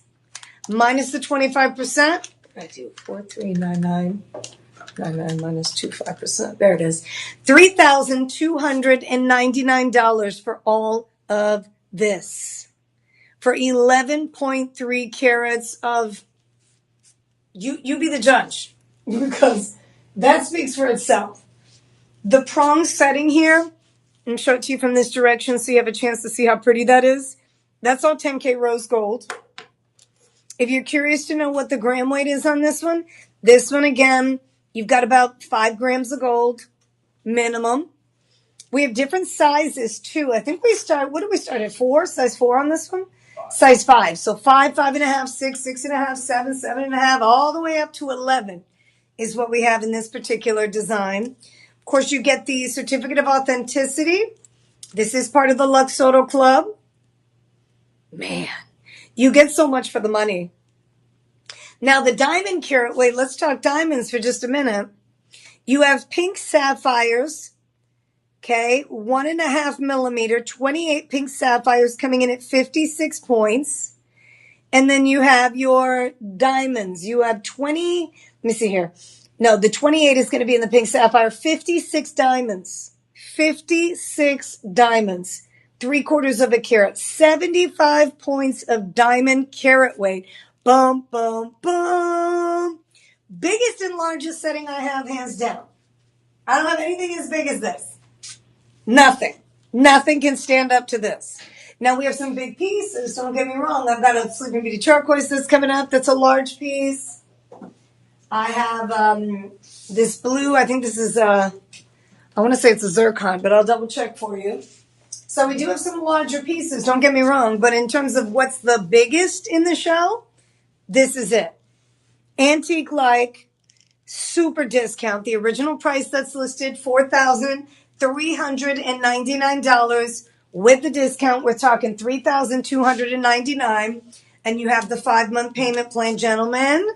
minus the 25%. I do 4,399. 99 minus 25%. There it is. $3,299 for all of this. For 11.3 carats of, you be the judge, because that speaks for itself. The prong setting here, and show it to you from this direction so you have a chance to see how pretty that is. That's all 10K rose gold. If you're curious to know what the gram weight is on this one again, you've got about 5 grams of gold minimum. We have different sizes too. I think what did we start at? 4? Size 4 on this one? Size 5. So 5, 5.5, 6, 6.5, 7, 7.5, all the way up to 11 is what we have in this particular design. Of course, you get the certificate of authenticity. This is part of the Lux Auto Club. Man, you get so much for the money. Now, the diamond carat weight, let's talk diamonds for just a minute. You have pink sapphires, okay, 1.5 millimeter, 28 pink sapphires coming in at 56 points. And then you have your diamonds. You have 20, let me see here. No, the 28 is going to be in the pink sapphire, 56 diamonds. 56 diamonds. 3/4 carat, 75 points of diamond carat weight. Boom, boom, boom. Biggest and largest setting I have, hands down. I don't have anything as big as this. Nothing. Nothing can stand up to this. Now, we have some big pieces. Don't get me wrong. I've got a Sleeping Beauty turquoise that's coming up. That's a large piece. I have this blue. I think this is, I want to say it's a zircon, but I'll double check for you. So we do have some larger pieces. Don't get me wrong. But in terms of what's the biggest in the show, this is it. Antique-like, super discount. The original price that's listed, $4,399. With the discount, we're talking $3,299. And you have the 5-month payment plan, gentlemen.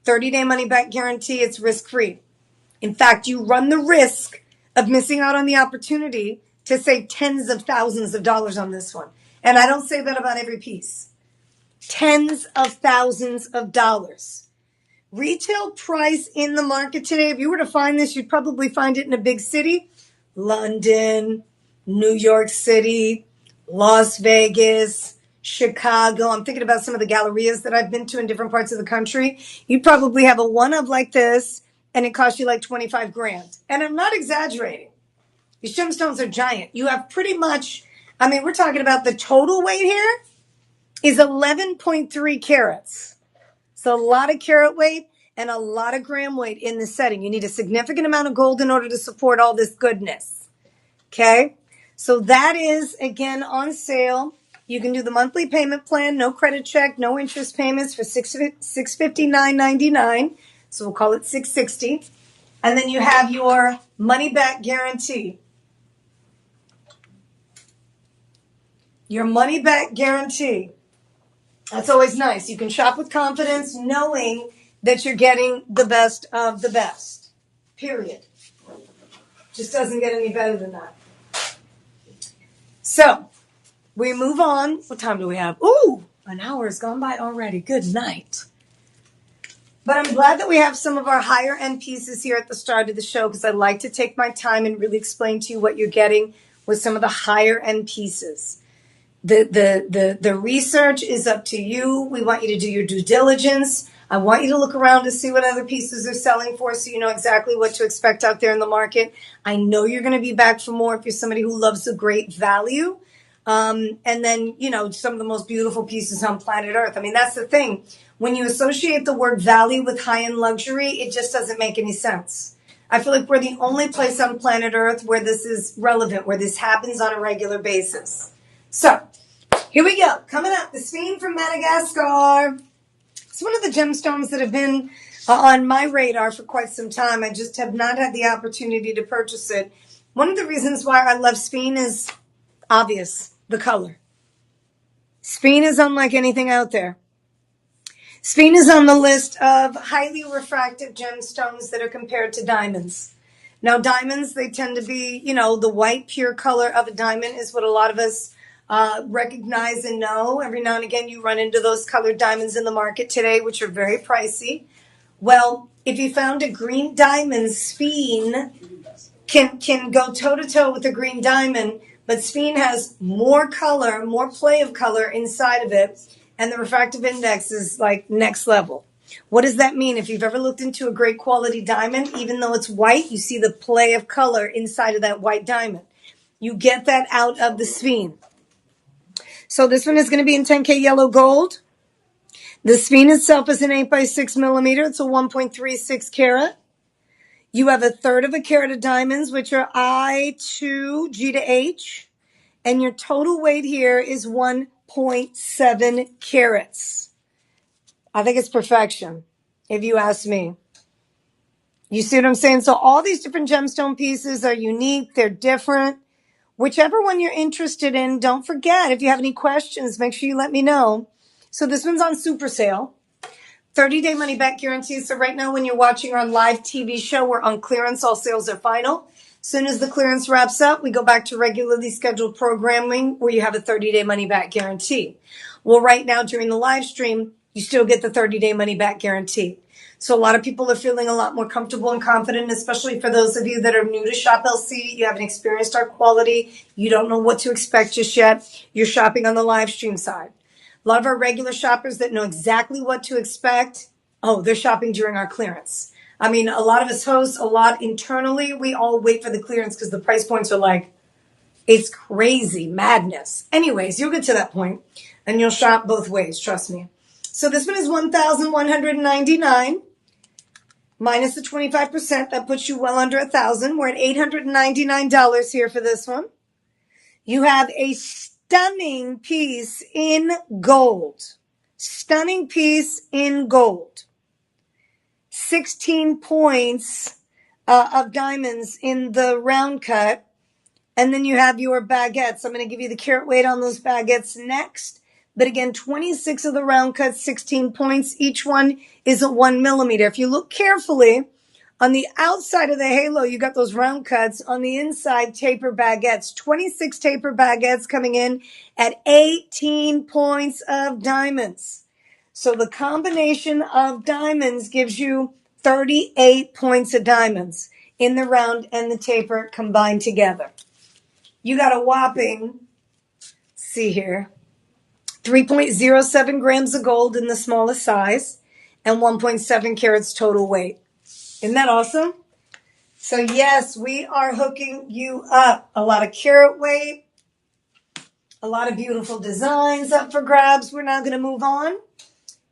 30-day money-back guarantee. It's risk-free. In fact, you run the risk of missing out on the opportunity to save tens of thousands of dollars on this one. And I don't say that about every piece. Tens of thousands of dollars. Retail price in the market today, if you were to find this, you'd probably find it in a big city. London, New York City, Las Vegas, Chicago. I'm thinking about some of the gallerias that I've been to in different parts of the country. You'd probably have a one-of like this, and it costs you like 25 grand. And I'm not exaggerating. These gemstones are giant. You have pretty much, we're talking about the total weight here is 11.3 carats. So a lot of carat weight and a lot of gram weight in this setting. You need a significant amount of gold in order to support all this goodness. Okay? So that is, again, on sale. You can do the monthly payment plan, no credit check, no interest payments for $659.99. So we'll call it $660. And then you have your money back guarantee. Your money back guarantee. That's always nice. You can shop with confidence knowing that you're getting the best of the best. Period. Just doesn't get any better than that. So, we move on. What time do we have? Ooh, an hour has gone by already. Good night. But I'm glad that we have some of our higher end pieces here at the start of the show because I like to take my time and really explain to you what you're getting with some of the higher end pieces. The research is up to you. We want you to do your due diligence. I want you to look around to see what other pieces are selling for so you know exactly what to expect out there in the market. I know you're going to be back for more if you're somebody who loves a great value. And then, you know, some of the most beautiful pieces on planet Earth. I mean, that's the thing. When you associate the word value with high-end luxury, it just doesn't make any sense. I feel like we're the only place on planet Earth where this is relevant, where this happens on a regular basis. So, here we go. Coming up, the Sphene from Madagascar. It's one of the gemstones that have been on my radar for quite some time. I just have not had the opportunity to purchase it. One of the reasons why I love Sphene is obvious, the color. Sphene is unlike anything out there. Sphene is on the list of highly refractive gemstones that are compared to diamonds. Now, diamonds, they tend to be, you know, the white, pure color of a diamond is what a lot of us recognize and know. Every now and again, you run into those colored diamonds in the market today, which are very pricey. Well, if you found a green diamond, Sphene can go toe-to-toe with a green diamond, but Sphene has more color, more play of color inside of it, and the refractive index is like next level. What does that mean? If you've ever looked into a great quality diamond, even though it's white, you see the play of color inside of that white diamond. You get that out of the Sphene. So this one is going to be in 10K yellow gold. The Sphene itself is an 8 by 6 millimeter. It's a 1.36 carat. You have 1/3 of a carat of diamonds, which are I to G to H. And your total weight here is 1.7 carats. I think it's perfection, if you ask me. You see what I'm saying? So all these different gemstone pieces are unique. They're different. Whichever one you're interested in, don't forget, if you have any questions, make sure you let me know. So this one's on super sale. 30-day money back guarantee. So right now when you're watching our live TV show, we're on clearance. All sales are final. As soon as the clearance wraps up, we go back to regularly scheduled programming where you have a 30-day money back guarantee. Well, right now during the live stream, you still get the 30-day money back guarantee. So a lot of people are feeling a lot more comfortable and confident, especially for those of you that are new to Shop LC. You haven't experienced our quality. You don't know what to expect just yet. You're shopping on the live stream side. A lot of our regular shoppers that know exactly what to expect, they're shopping during our clearance. I mean, a lot of us hosts, a lot internally, we all wait for the clearance because the price points are like, it's crazy, madness. Anyways, you'll get to that point and you'll shop both ways, trust me. So this one is $1,199 minus the 25%. That puts you well under $1,000. We're at $899 here for this one. You have a stunning piece in gold. Stunning piece in gold. 16 points of diamonds in the round cut. And then you have your baguettes. I'm going to give you the carat weight on those baguettes next. But again, 26 of the round cuts, 16 points. Each one is a 1 millimeter. If you look carefully, on the outside of the halo, you got those round cuts. On the inside, taper baguettes. 26 taper baguettes coming in at 18 points of diamonds. So the combination of diamonds gives you 38 points of diamonds in the round and the taper combined together. You got a whopping, see here, 3.07 grams of gold in the smallest size and 1.7 carats total weight. Isn't that awesome? So yes, we are hooking you up. A lot of carat weight, a lot of beautiful designs up for grabs. We're now going to move on.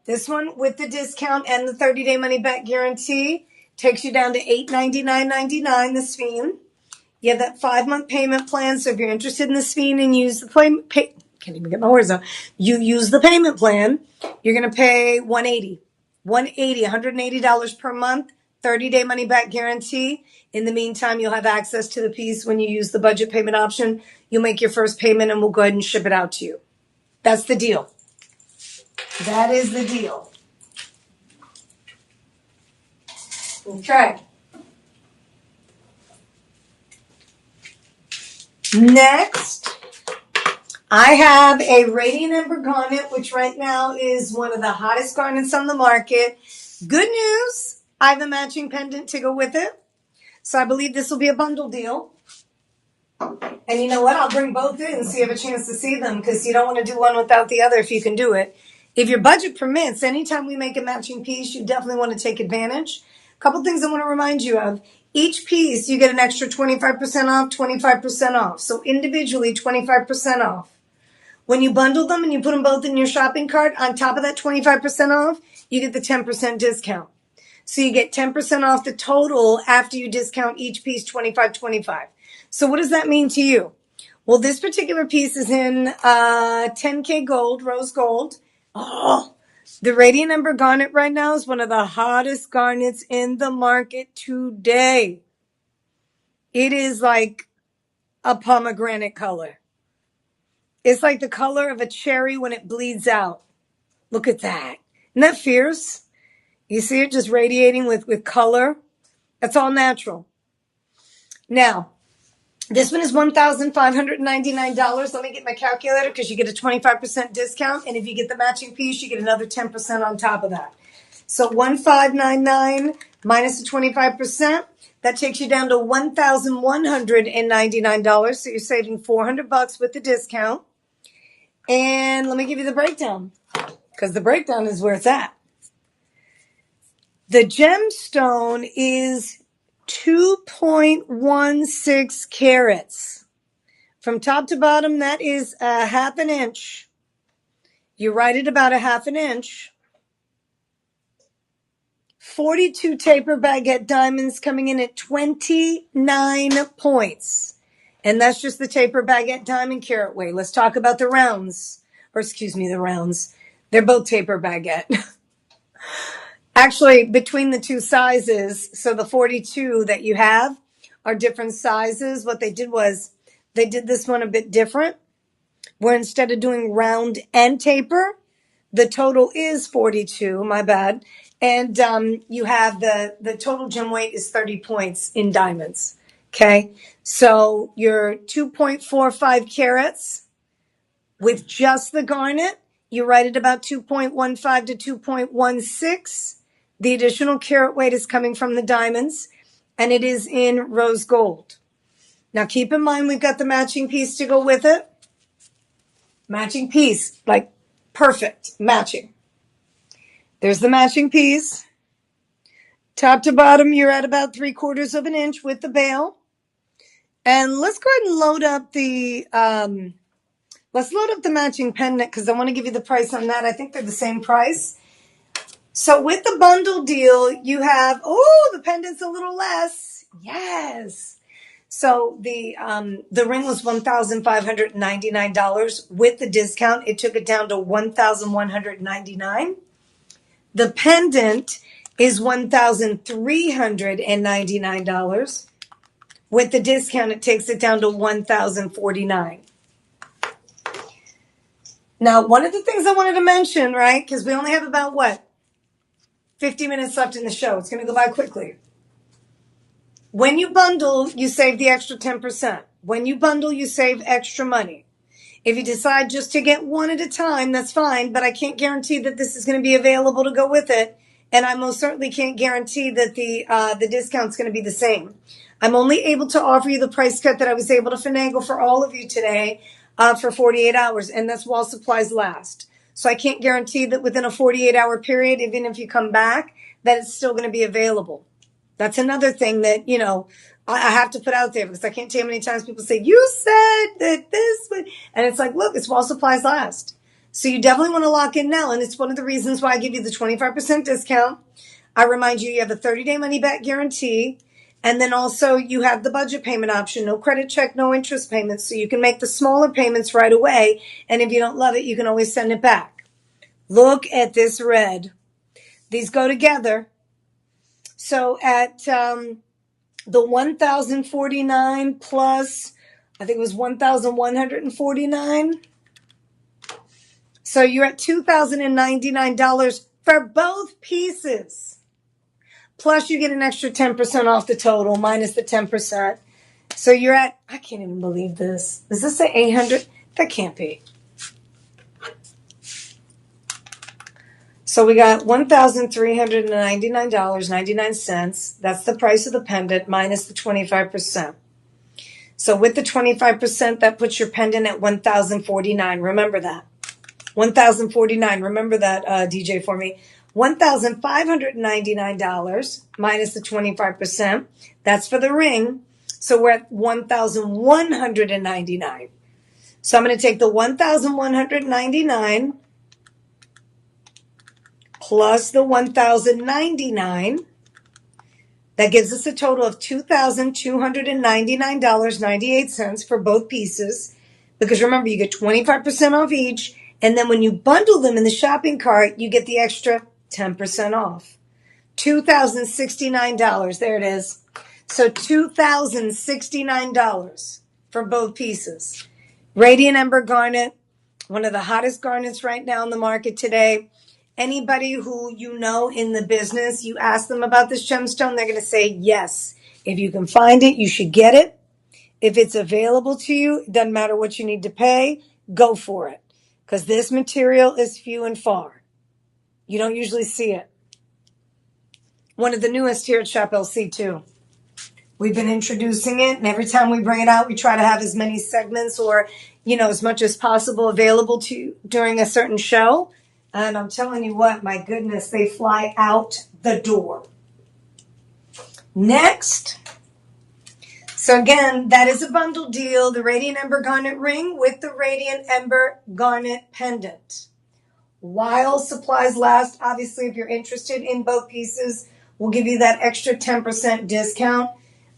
This one with the discount and the 30-day money back guarantee takes you down to $899.99, the Sphene. You have that 5-month payment plan. So if you're interested in the Sphene and use the can't even get my words out. You use the payment plan, you're going to pay $180 per month, 30-day money back guarantee. In the meantime, you'll have access to the piece when you use the budget payment option. You'll make your first payment and we'll go ahead and ship it out to you. That's the deal. That is the deal. Okay. Next, I have a Radiant Ember Garnet, which right now is one of the hottest garnets on the market. Good news, I have a matching pendant to go with it. So I believe this will be a bundle deal. And you know what? I'll bring both in so you have a chance to see them because you don't want to do one without the other if you can do it. If your budget permits, anytime we make a matching piece, you definitely want to take advantage. A couple things I want to remind you of. Each piece, you get an extra 25% off, 25% off. So individually, 25% off. When you bundle them and you put them both in your shopping cart, on top of that 25% off, you get the 10% discount. So you get 10% off the total after you discount each piece 25. So what does that mean to you? Well, this particular piece is in 10K gold, rose gold. Oh, the Radiant Ember Garnet right now is one of the hottest garnets in the market today. It is like a pomegranate color. It's like the color of a cherry when it bleeds out. Look at that. Isn't that fierce? You see it just radiating with color? That's all natural. Now, this one is $1,599. Let me get my calculator because you get a 25% discount. And if you get the matching piece, you get another 10% on top of that. So 1,599 minus the 25%, that takes you down to $1,199. So you're saving $400 with the discount. And let me give you the breakdown because the breakdown is where it's at. The gemstone is 2.16 carats. From top to bottom, that is a half an inch. You write it about a half an inch. 42 taper baguette diamonds coming in at 29 points. And that's just the taper baguette diamond carat weight. Let's talk about the rounds. Or excuse me, the rounds. They're both taper baguette. Actually, between the two sizes, so the 42 that you have are different sizes. What they did was they did this one a bit different, where instead of doing round and taper, the total is 42, my bad. And you have the total gem weight is 30 points in diamonds. Okay. So your 2.45 carats with just the garnet, you write it about 2.15 to 2.16. The additional carat weight is coming from the diamonds, and it is in rose gold. Now, keep in mind, we've got the matching piece to go with it. Matching piece, like perfect matching. There's the matching piece. Top to bottom, you're at about 3/4 of an inch with the bail. And let's go ahead and load up the matching pendant because I want to give you the price on that. I think they're the same price. So with the bundle deal, you have, the pendant's a little less. Yes. So the ring was $1,599 with the discount. It took it down to $1,199. The pendant is $1,399. With the discount, it takes it down to $1,049. Now, one of the things I wanted to mention, right, because we only have about 50 minutes left in the show. It's going to go by quickly. When you bundle, you save the extra 10%. When you bundle, you save extra money. If you decide just to get one at a time, that's fine, but I can't guarantee that this is going to be available to go with it. And I most certainly can't guarantee that the discount's going to be the same. I'm only able to offer you the price cut that I was able to finagle for all of you today for 48 hours, and that's while supplies last. So I can't guarantee that within a 48-hour period, even if you come back, that it's still going to be available. That's another thing that, I have to put out there because I can't tell you how many times people say, you said that this would, and it's like, look, it's while supplies last. So you definitely want to lock in now. And it's one of the reasons why I give you the 25% discount. I remind you, you have a 30-day money back guarantee. And then also you have the budget payment option, no credit check, no interest payments. So you can make the smaller payments right away. And if you don't love it, you can always send it back. Look at this red. These go together. So at the 1,049 plus, I think it was 1,149. So you're at $2,099 for both pieces. Plus you get an extra 10% off the total minus the 10%. So you're at, I can't even believe this. Does this say 800? That can't be. So we got $1,399.99. That's the price of the pendant minus the 25%. So with the 25%, that puts your pendant at $1,049. Remember that. $1,049. Remember that, DJ, for me. $1,599 minus the 25%. That's for the ring. So we're at $1,199. So I'm going to take the $1,199 plus the $1,099. That gives us a total of $2,299.98 for both pieces. Because remember, you get 25% off each. And then when you bundle them in the shopping cart, you get the extra 10% off. $2,069. There it is. So $2,069 for both pieces. Radiant Ember Garnet, one of the hottest garnets right now in the market today. Anybody who you know in the business, you ask them about this gemstone, they're going to say yes. If you can find it, you should get it. If it's available to you, it doesn't matter what you need to pay, go for it. Because this material is few and far. You don't usually see it. One of the newest here at Shop LC too. We've been introducing it, and every time we bring it out, we try to have as many segments or, as much as possible available to you during a certain show. And I'm telling you what, my goodness, they fly out the door. Next. So again, that is a bundle deal, the Radiant Ember Garnet ring with the Radiant Ember Garnet pendant. While supplies last, obviously, if you're interested in both pieces, we'll give you that extra 10% discount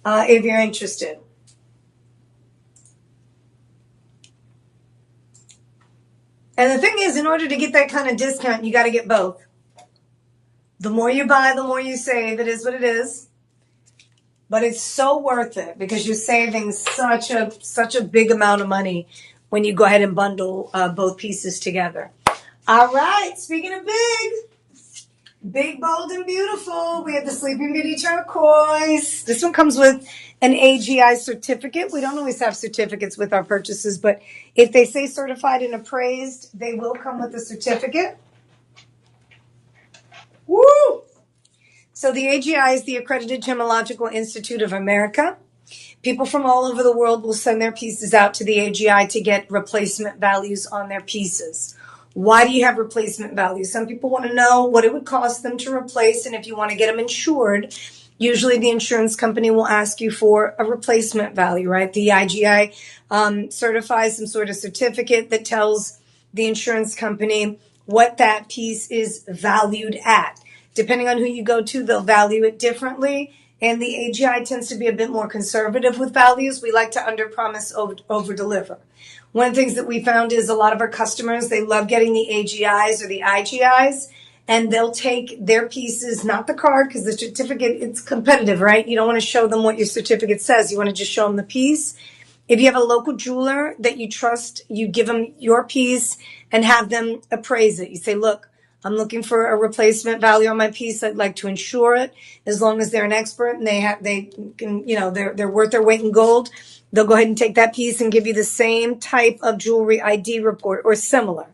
if you're interested. And the thing is, in order to get that kind of discount, you got to get both. The more you buy, the more you save. It is what it is. But it's so worth it because you're saving such a big amount of money when you go ahead and bundle both pieces together. All right, speaking of big, bold, and beautiful, we have the Sleeping Beauty Turquoise. This one comes with an AGI certificate. We don't always have certificates with our purchases, but if they say certified and appraised, they will come with a certificate. Woo! So the AGI is the Accredited Gemological Institute of America. People from all over the world will send their pieces out to the AGI to get replacement values on their pieces. Why do you have replacement values? Some people want to know what it would cost them to replace, and if you want to get them insured, usually the insurance company will ask you for a replacement value, right? The IGI certifies some sort of certificate that tells the insurance company what that piece is valued at. Depending on who you go to, they'll value it differently. And the AGI tends to be a bit more conservative with values. We like to under-promise, over-deliver. One of the things that we found is a lot of our customers, they love getting the AGIs or the IGIs, and they'll take their pieces, not the card, because the certificate, it's competitive, right? You don't want to show them what your certificate says. You want to just show them the piece. If you have a local jeweler that you trust, you give them your piece and have them appraise it. You say, look, I'm looking for a replacement value on my piece. I'd like to insure it. As long as they're an expert and they can, they're worth their weight in gold, they'll go ahead and take that piece and give you the same type of jewelry ID report or similar.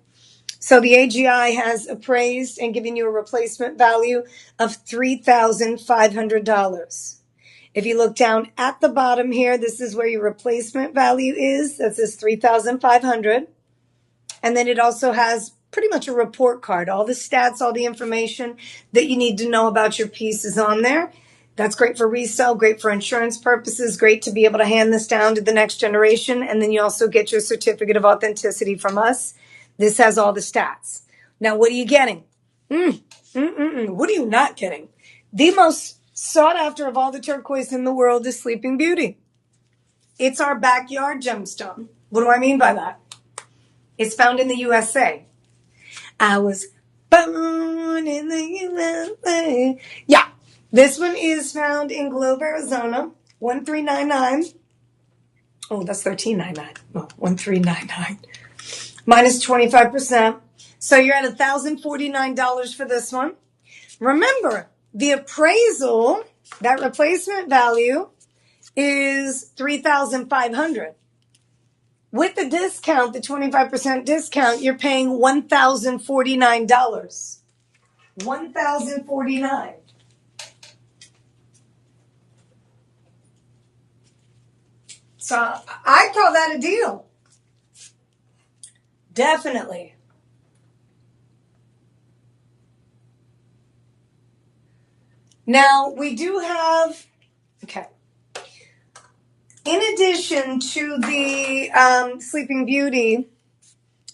So the AGI has appraised and given you a replacement value of $3,500. If you look down at the bottom here, this is where your replacement value is. That says $3,500. And then it also has pretty much a report card. All the stats, all the information that you need to know about your piece is on there. That's great for resale, great for insurance purposes, great to be able to hand this down to the next generation. And then you also get your certificate of authenticity from us. This has all the stats. Now, what are you getting? What are you not getting? The most sought after of all the turquoise in the world is Sleeping Beauty. It's our backyard gemstone. What do I mean by that? It's found in the USA. I was born in the USA. Yeah, this one is found in Globe, Arizona, 1399. Oh, that's 1399. Oh, 1399. Minus 25%. So you're at $1,049 for this one. Remember, the appraisal, that replacement value, is $3,500. With the discount, the 25% discount, you're paying $1,049. $1,049. So I call that a deal. Definitely. Now, we do have, okay. In addition to the Sleeping Beauty,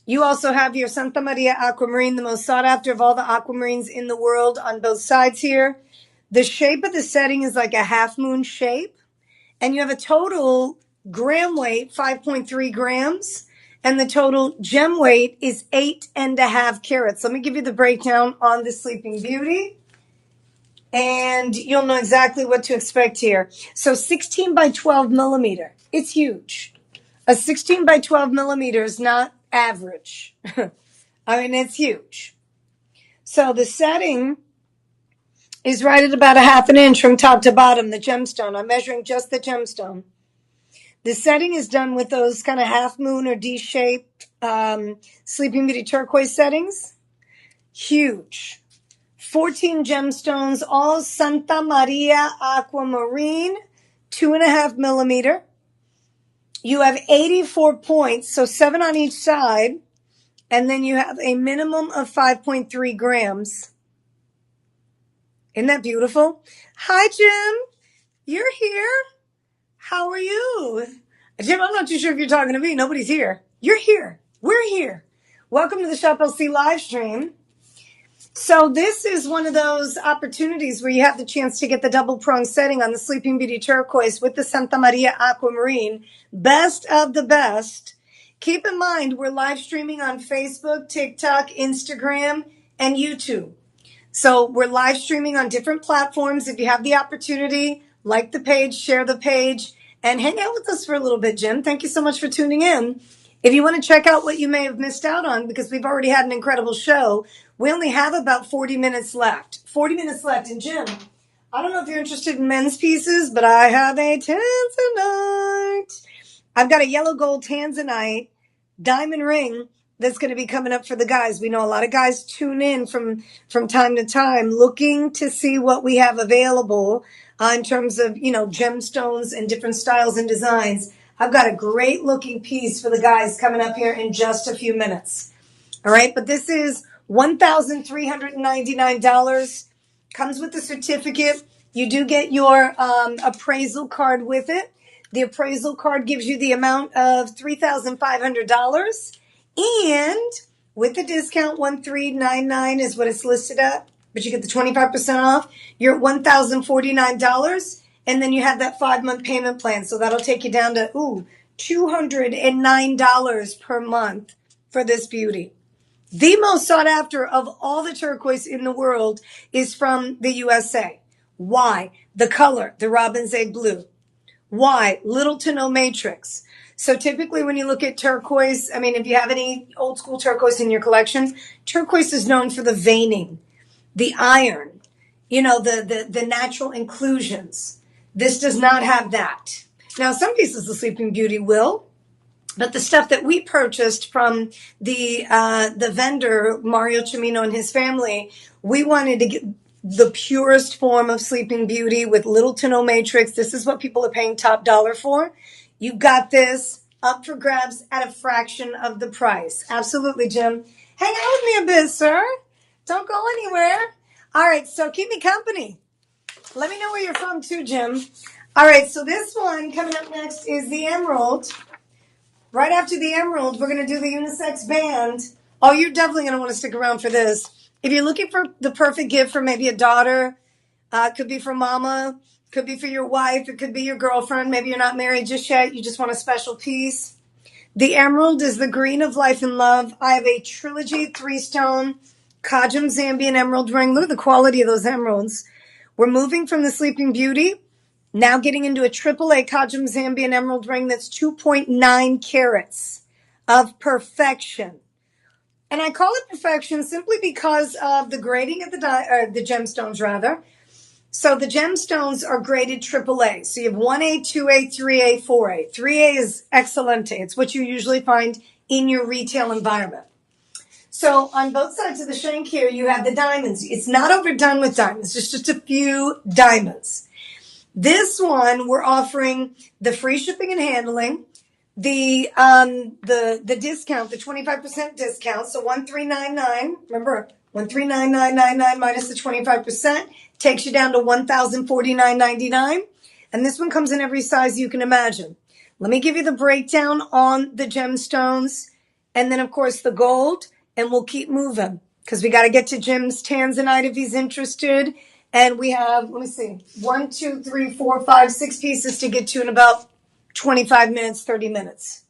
you also have your Santa Maria Aquamarine, the most sought after of all the aquamarines in the world on both sides here. The shape of the setting is like a half moon shape. And you have a total gram weight, 5.3 grams. And the total gem weight is 8.5 carats. Let me give you the breakdown on the Sleeping Beauty. And you'll know exactly what to expect here. So 16 by 12 millimeter. It's huge. A 16 by 12 millimeter is not average. I mean, it's huge. So the setting is right at about a half an inch from top to bottom, the gemstone. I'm measuring just the gemstone. The setting is done with those kind of half moon or D-shaped Sleeping Beauty turquoise settings. Huge. 14 gemstones, all Santa Maria Aquamarine, 2.5 millimeter. You have 84 points, so 7 on each side. And then you have a minimum of 5.3 grams. Isn't that beautiful? Hi, Jim. You're here. How are you? Jim, I'm not too sure if you're talking to me. Nobody's here. You're here. We're here. Welcome to the Shop LC live stream. So this is one of those opportunities where you have the chance to get the double prong setting on the Sleeping Beauty turquoise with the Santa Maria Aquamarine. Best of the best. Keep in mind, we're live streaming on Facebook, TikTok, Instagram, and YouTube. So we're live streaming on different platforms. If you have the opportunity, like the page, share the page, and hang out with us for a little bit, Jim. Thank you so much for tuning in. If you want to check out what you may have missed out on, because we've already had an incredible show, we only have about 40 minutes left. 40 minutes left. And Jim, I don't know if you're interested in men's pieces, but I have a Tanzanite. I've got a yellow gold Tanzanite diamond ring that's going to be coming up for the guys. We know a lot of guys tune in from time to time looking to see what we have available in terms of, gemstones and different styles and designs. I've got a great looking piece for the guys coming up here in just a few minutes. All right, but this is $1,399. Comes with the certificate. You do get your appraisal card with it. The appraisal card gives you the amount of $3,500. And with the discount, $1,399 is what it's listed at. But you get the 25% off. You're at $1,049. And then you have that 5-month payment plan. So that'll take you down to, $209 per month for this beauty. The most sought after of all the turquoise in the world is from the USA. Why? The color, the robin's egg blue. Why? Little to no matrix. So typically when you look at turquoise, I mean, if you have any old school turquoise in your collection, turquoise is known for the veining, the iron, the natural inclusions. This does not have that. Now, some pieces of Sleeping Beauty will, but the stuff that we purchased from the vendor, Mario Cimino and his family, we wanted to get the purest form of Sleeping Beauty with little to no matrix. This is what people are paying top dollar for. You got this up for grabs at a fraction of the price. Absolutely, Jim. Hang out with me a bit, sir. Don't go anywhere. All right, so keep me company. Let me know where you're from too, Jim. All right, so this one coming up next is the emerald. Right after the emerald, we're going to do the unisex band. Oh, you're definitely going to want to stick around for this. If you're looking for the perfect gift for maybe a daughter, could be for mama, could be for your wife, it could be your girlfriend. Maybe you're not married just yet. You just want a special piece. The emerald is the green of life and love. I have a trilogy 3-stone Kajam Zambian emerald ring. Look at the quality of those emeralds. We're moving from the Sleeping Beauty, now getting into a AAA Kajam Zambian emerald ring that's 2.9 carats of perfection. And I call it perfection simply because of the grading of the gemstones, rather. So the gemstones are graded AAA. So you have 1A, 2A, 3A, 4A. 3A is excelente. It's what you usually find in your retail environment. So on both sides of the shank here, you have the diamonds. It's not overdone with diamonds. It's just a few diamonds. This one, we're offering the free shipping and handling, the discount, the 25% discount. So 1399. Remember, 139999 minus the 25% takes you down to 1049.99. And this one comes in every size you can imagine. Let me give you the breakdown on the gemstones, and then of course the gold, and we'll keep moving because we got to get to Jim's tanzanite if he's interested. And we have, let me see, 1, 2, 3, 4, 5, 6 pieces to get to in about 25 minutes, 30 minutes.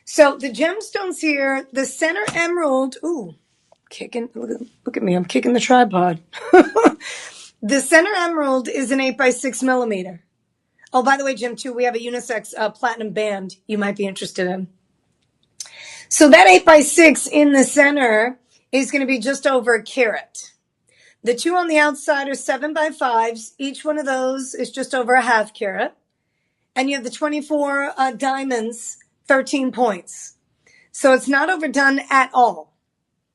So the gemstones here, the center emerald, ooh, kicking, look at me, I'm kicking the tripod. The center emerald is an 8x6 millimeter. Oh, by the way, Jim, too, we have a unisex platinum band you might be interested in. So that 8x6 in the center is going to be just over a carat. The two on the outside are 7x5s. Each one of those is just over a half carat. And you have the 24 diamonds, 13 points. So it's not overdone at all.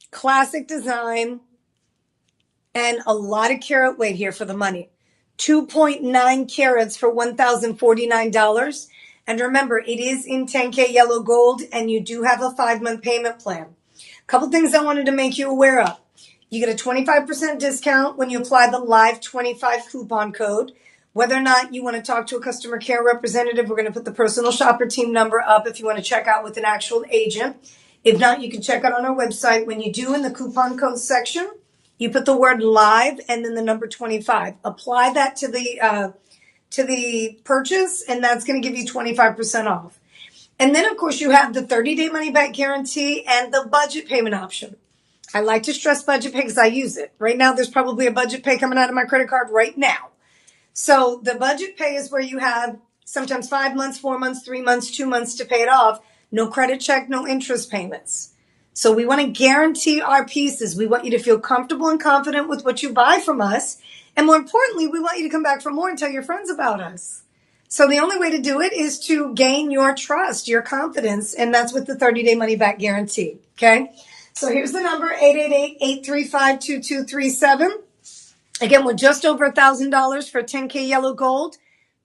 Classic design and a lot of carat weight here for the money. 2.9 carats for $1,049. And remember, it is in 10K yellow gold, and you do have a 5-month payment plan. A couple things I wanted to make you aware of. You get a 25% discount when you apply the Live 25 coupon code. Whether or not you want to talk to a customer care representative, we're going to put the personal shopper team number up if you want to check out with an actual agent. If not, you can check out on our website. When you do, in the coupon code section, you put the word live and then the number 25. Apply that to the purchase, and that's going to give you 25% off. And then, of course, you have the 30-day money-back guarantee and the budget payment option. I like to stress budget pay because I use it. Right now, there's probably a budget pay coming out of my credit card right now. So the budget pay is where you have sometimes 5 months, 4 months, 3 months, 2 months to pay it off. No credit check, no interest payments. So we want to guarantee our pieces. We want you to feel comfortable and confident with what you buy from us. And more importantly, we want you to come back for more and tell your friends about us. So the only way to do it is to gain your trust, your confidence, and that's with the 30-day money-back guarantee, okay? So here's the number, 888-835-2237. Again, we're just over $1,000 for 10K yellow gold,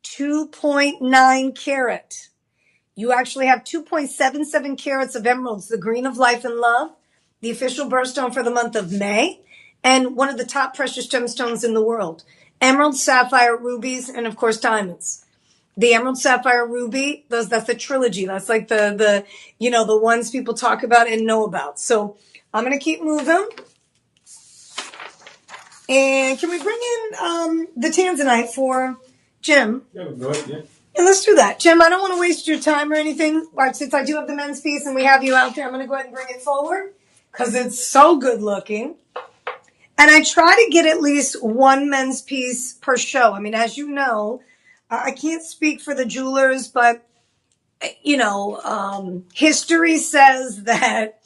2.9 carat. You actually have 2.77 carats of emeralds, the green of life and love, the official birthstone for the month of May, and one of the top precious gemstones in the world. Emerald, sapphire, rubies, and of course diamonds. The emerald, sapphire, ruby, that's the trilogy. That's like the ones people talk about and know about. So I'm going to keep moving. And can we bring in the tanzanite for Jim? Yeah, go ahead, yeah. And let's do that. Jim, I don't want to waste your time or anything. Since I do have the men's piece and we have you out there, I'm going to go ahead and bring it forward because it's so good looking. And I try to get at least one men's piece per show. I mean, as you know, I can't speak for the jewelers, but, history says that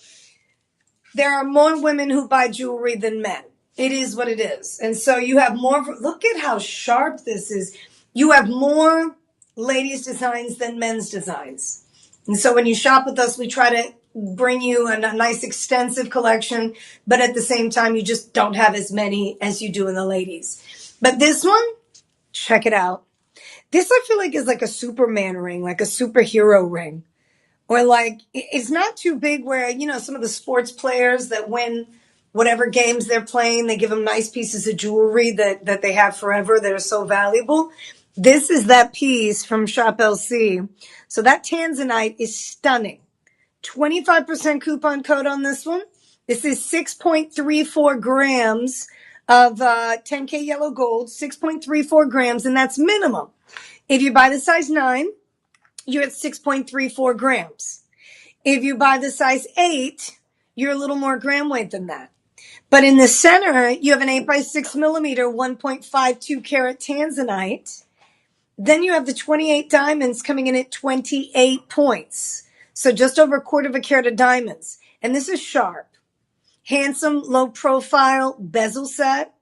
there are more women who buy jewelry than men. It is what it is. And so you have more. Look at how sharp this is. You have more ladies' designs than men's designs. And so when you shop with us, we try to bring you a nice extensive collection, but at the same time, you just don't have as many as you do in the ladies. But this one, check it out. This I feel like is like a Superman ring, like a superhero ring. Or like, it's not too big where, some of the sports players that win whatever games they're playing, they give them nice pieces of jewelry that they have forever that are so valuable. This is that piece from Shop LC. So that tanzanite is stunning. 25% coupon code on this one. This is 6.34 grams of 10K yellow gold, 6.34 grams, and that's minimum. If you buy the size 9, you're at 6.34 grams. If you buy the size 8, you're a little more gram weight than that. But in the center, you have an 8x6 millimeter, 1.52 carat tanzanite. Then you have the 28 diamonds coming in at 28 points. So just over a quarter of a carat of diamonds. And this is sharp. Handsome, low profile, bezel set.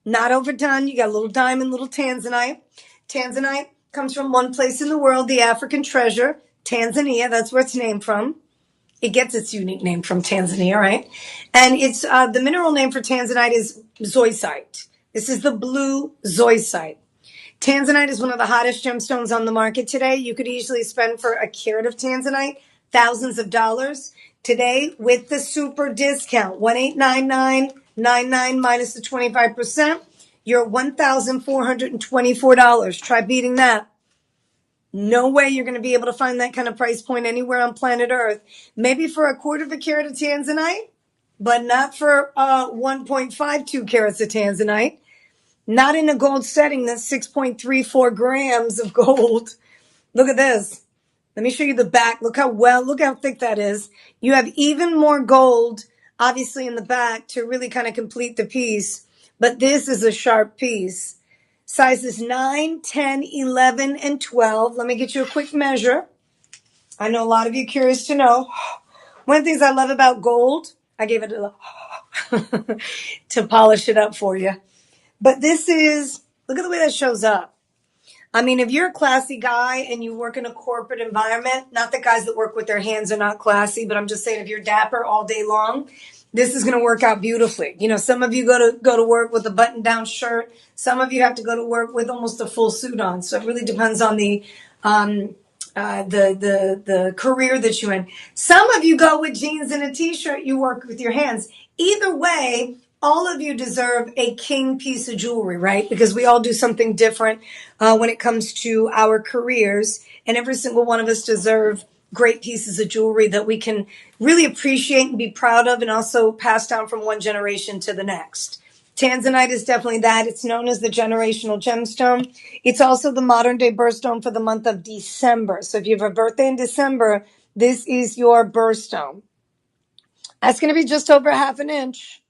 Not overdone. You got a little diamond, little tanzanite. Tanzanite comes from one place in the world, the African treasure, Tanzania. That's where it's named from. It gets its unique name from Tanzania, right? And it's the mineral name for tanzanite is zoisite. This is the blue zoisite. Tanzanite is one of the hottest gemstones on the market today. You could easily spend for a carat of tanzanite thousands of dollars. Today, with the super discount, 1899.99 minus the 25%, you're at $1,424. Try beating that. No way you're going to be able to find that kind of price point anywhere on planet Earth. Maybe for a quarter of a carat of tanzanite, but not for 1.52 carats of tanzanite. Not in a gold setting that's 6.34 grams of gold. Look at this. Let me show you the back. Look how thick that is. You have even more gold, obviously, in the back to really kind of complete the piece. But this is a sharp piece. Sizes 9, 10, 11, and 12. Let me get you a quick measure. I know a lot of you curious to know. One of the things I love about gold, I gave it a to polish it up for you. But this is, look at the way that shows up. I mean, if you're a classy guy and you work in a corporate environment, not that guys that work with their hands are not classy, but I'm just saying if you're dapper all day long, this is going to work out beautifully. You know, some of you go to work with a button-down shirt. Some of you have to go to work with almost a full suit on. So it really depends on the career that you're in. Some of you go with jeans and a t-shirt. You work with your hands. Either way, all of you deserve a king piece of jewelry, right? Because we all do something different when it comes to our careers. And every single one of us deserve great pieces of jewelry that we can really appreciate and be proud of and also pass down from one generation to the next. Tanzanite is definitely that. It's known as the generational gemstone. It's also the modern day birthstone for the month of December. So if you have a birthday in December, this is your birthstone. That's going to be just over a half an inch.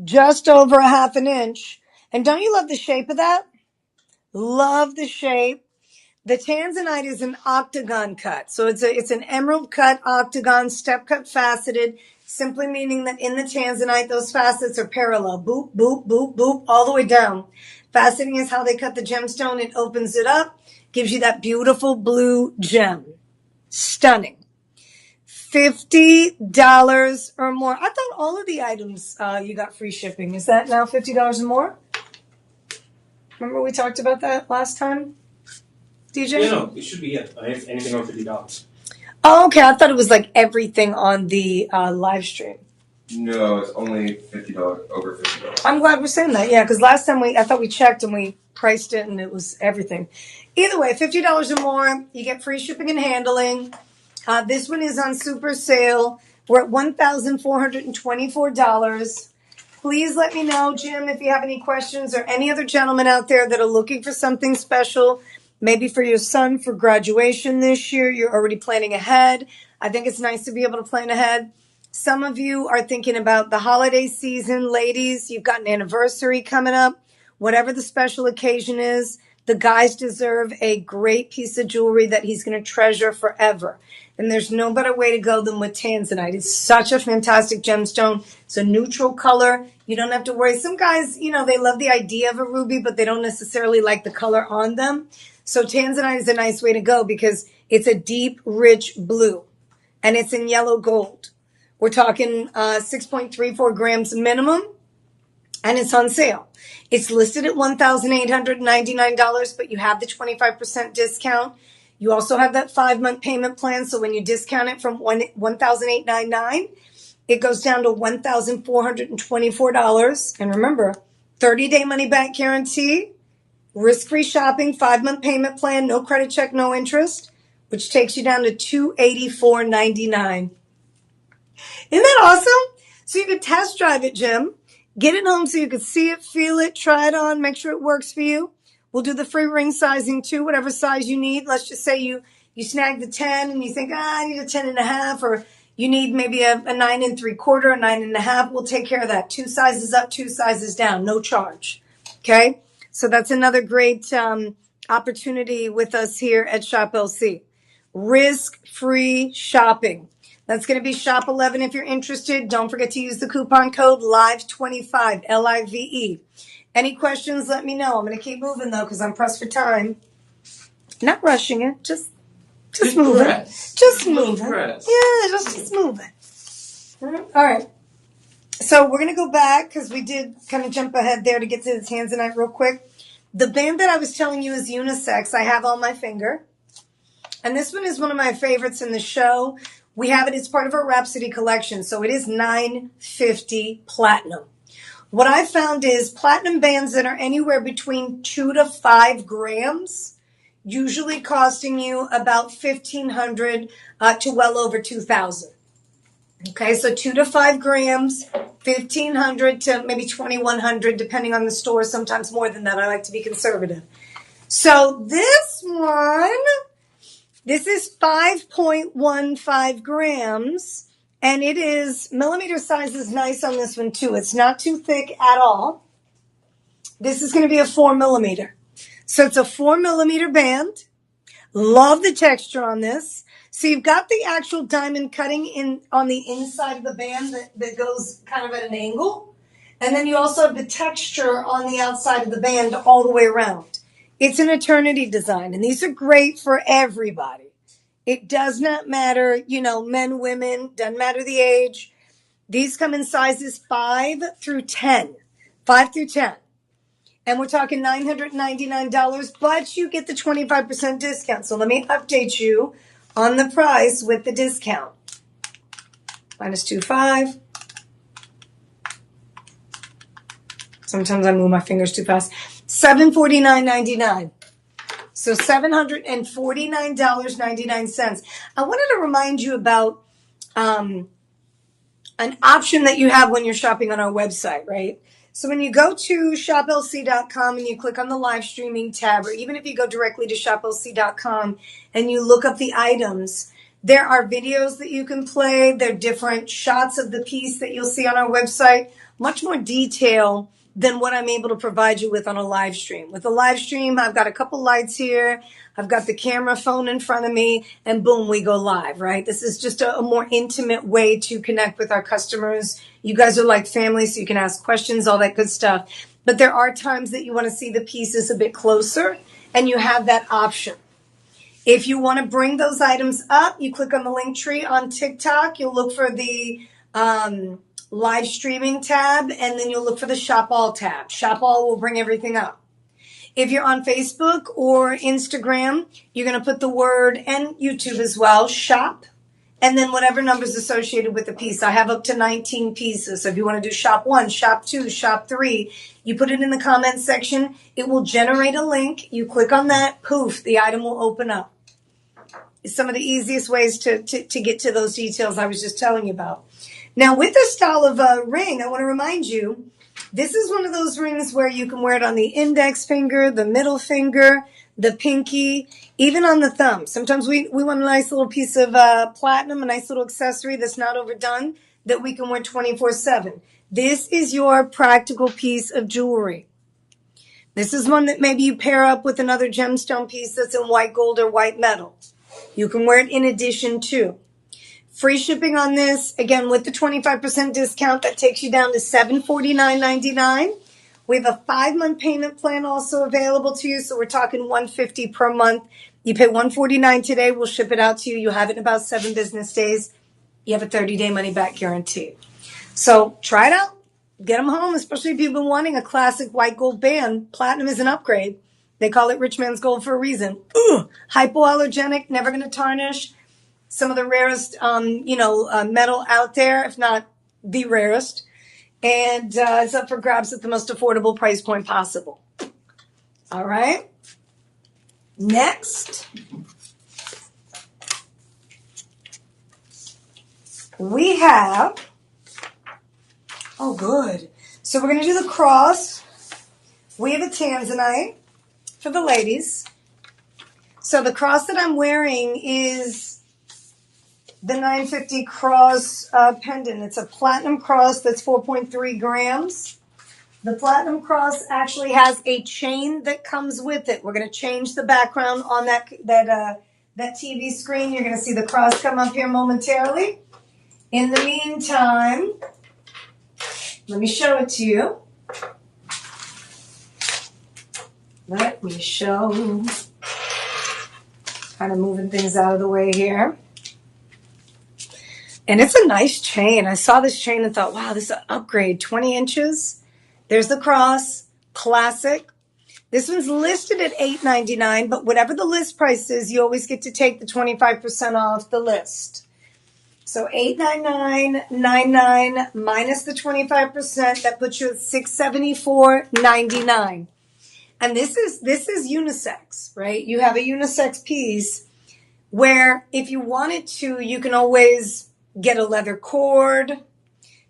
Just over a half an inch. And don't you love the shape of that? Love the shape. The tanzanite is an octagon cut. So it's an emerald cut octagon, step cut faceted, simply meaning that in the tanzanite, those facets are parallel. Boop, boop, boop, boop, all the way down. Faceting is how they cut the gemstone. It opens it up, gives you that beautiful blue gem. Stunning. $50 or more. I thought all of the items you got free shipping. Is that now $50 or more? Remember we talked about that last time, DJ? Yeah, no, it should be anything over $50. Oh, okay. I thought it was like everything on the live stream. No, it's only $50, over $50. I'm glad we're saying that. Yeah, because last time I thought we checked and we priced it and it was everything. Either way, $50 or more, you get free shipping and handling. This one is on super sale. We're at $1,424. Please let me know, Jim, if you have any questions or any other gentlemen out there that are looking for something special, maybe for your son for graduation this year. You're already planning ahead. I think it's nice to be able to plan ahead. Some of you are thinking about the holiday season. Ladies, you've got an anniversary coming up. Whatever the special occasion is, the guys deserve a great piece of jewelry that he's going to treasure forever. And there's no better way to go than with tanzanite. It's such a fantastic gemstone. It's a neutral color. You don't have to worry. Some guys, you know, they love the idea of a ruby, but they don't necessarily like the color on them. So tanzanite is a nice way to go because it's a deep, rich blue. And it's in yellow gold. We're talking 6.34 grams minimum. And it's on sale. It's listed at $1,899, but you have the 25% discount. You also have that 5-month payment plan. So when you discount it from $1,899, it goes down to $1,424. And remember, 30-day money back guarantee, risk-free shopping, 5-month payment plan, no credit check, no interest, which takes you down to $284.99. Isn't that awesome? So you could test drive it, Jim. Get it home so you can see it, feel it, try it on, make sure it works for you. We'll do the free ring sizing too, whatever size you need. Let's just say you snag the 10 and you think, I need a 10.5, or you need maybe a 9 3/4, a 9.5. We'll take care of that. 2 sizes up, 2 sizes down, no charge. Okay? So that's another great opportunity with us here at Shop LC. Risk-free shopping. That's going to be Shop 11 if you're interested. Don't forget to use the coupon code LIVE25, LIVE. Any questions, let me know. I'm going to keep moving, though, because I'm pressed for time. Not rushing it, just Just moving. Press. Just Little moving. press. Yeah, just moving. All right. So we're going to go back because we did kind of jump ahead there to get to the Tanzanite real quick. The band that I was telling you is unisex. I have on my finger. And this one is one of my favorites in the show. We have it as part of our Rhapsody collection. So it is $9.50 platinum. What I found is platinum bands that are anywhere between 2 to 5 grams, usually costing you about $1,500 to well over $2,000. Okay, so 2 to 5 grams, $1,500 to maybe $2,100, depending on the store. Sometimes more than that. I like to be conservative. So this one, this is 5.15 grams. And it is, millimeter size is nice on this one too. It's not too thick at all. This is going to be a 4 millimeter. So it's a 4 millimeter band. Love the texture on this. So you've got the actual diamond cutting in on the inside of the band that goes kind of at an angle. And then you also have the texture on the outside of the band all the way around. It's an eternity design. And these are great for everybody. It does not matter, men, women, doesn't matter the age. These come in sizes 5 through 10. 5 through 10. And we're talking $999, but you get the 25% discount. So let me update you on the price with the discount. Minus 2.5. Sometimes I move my fingers too fast. $749.99. So $749.99. I wanted to remind you about an option that you have when you're shopping on our website, right? So when you go to shoplc.com and you click on the live streaming tab, or even if you go directly to shoplc.com and you look up the items, there are videos that you can play. There are different shots of the piece that you'll see on our website. Much more detail than what I'm able to provide you with on a live stream. With a live stream, I've got a couple lights here. I've got the camera phone in front of me, and boom, we go live, right? This is just a more intimate way to connect with our customers. You guys are like family, so you can ask questions, all that good stuff. But there are times that you want to see the pieces a bit closer, and you have that option. If you want to bring those items up, you click on the link tree on TikTok. You'll look for the live streaming tab, and then you'll look for the Shop All tab. Shop All will bring everything up. If you're on Facebook or Instagram, you're going to put the word, and YouTube as well, shop, and then whatever numbers associated with the piece. I have up to 19 pieces. So if you want to do shop 1, shop 2, shop 3, you put it in the comments section. It will generate a link. You click on that, poof, the item will open up. It's some of the easiest ways to get to those details I was just telling you about. Now, with this style of ring, I want to remind you, this is one of those rings where you can wear it on the index finger, the middle finger, the pinky, even on the thumb. Sometimes we want a nice little piece of platinum, a nice little accessory that's not overdone, that we can wear 24/7. This is your practical piece of jewelry. This is one that maybe you pair up with another gemstone piece that's in white gold or white metal. You can wear it in addition to. Free shipping on this, again, with the 25% discount, that takes you down to $749.99. We have a 5-month payment plan also available to you, so we're talking $150 per month. You pay $149 today, we'll ship it out to you. You'll have it in about 7 business days. You have a 30-day money-back guarantee. So try it out. Get them home, especially if you've been wanting a classic white gold band. Platinum is an upgrade. They call it rich man's gold for a reason. Hypoallergenic, never going to tarnish. Some of the rarest, metal out there, if not the rarest. And it's up for grabs at the most affordable price point possible. All right. Next, we have, oh, good. So we're going to do the cross. We have a Tanzanite for the ladies. So the cross that I'm wearing is the 950 cross pendant. It's a platinum cross that's 4.3 grams. The platinum cross actually has a chain that comes with it. We're going to change the background on that TV screen. You're going to see the cross come up here momentarily. In the meantime, let me show it to you. Let me show. Kind of moving things out of the way here. And it's a nice chain. I saw this chain and thought, wow, this is an upgrade. 20 inches. There's the cross. Classic. This one's listed at $8.99, but whatever the list price is, you always get to take the 25% off the list. So $8.99.99 minus the 25%, that puts you at $674.99. And this is unisex, right? You have a unisex piece where if you wanted to, you can always get a leather cord.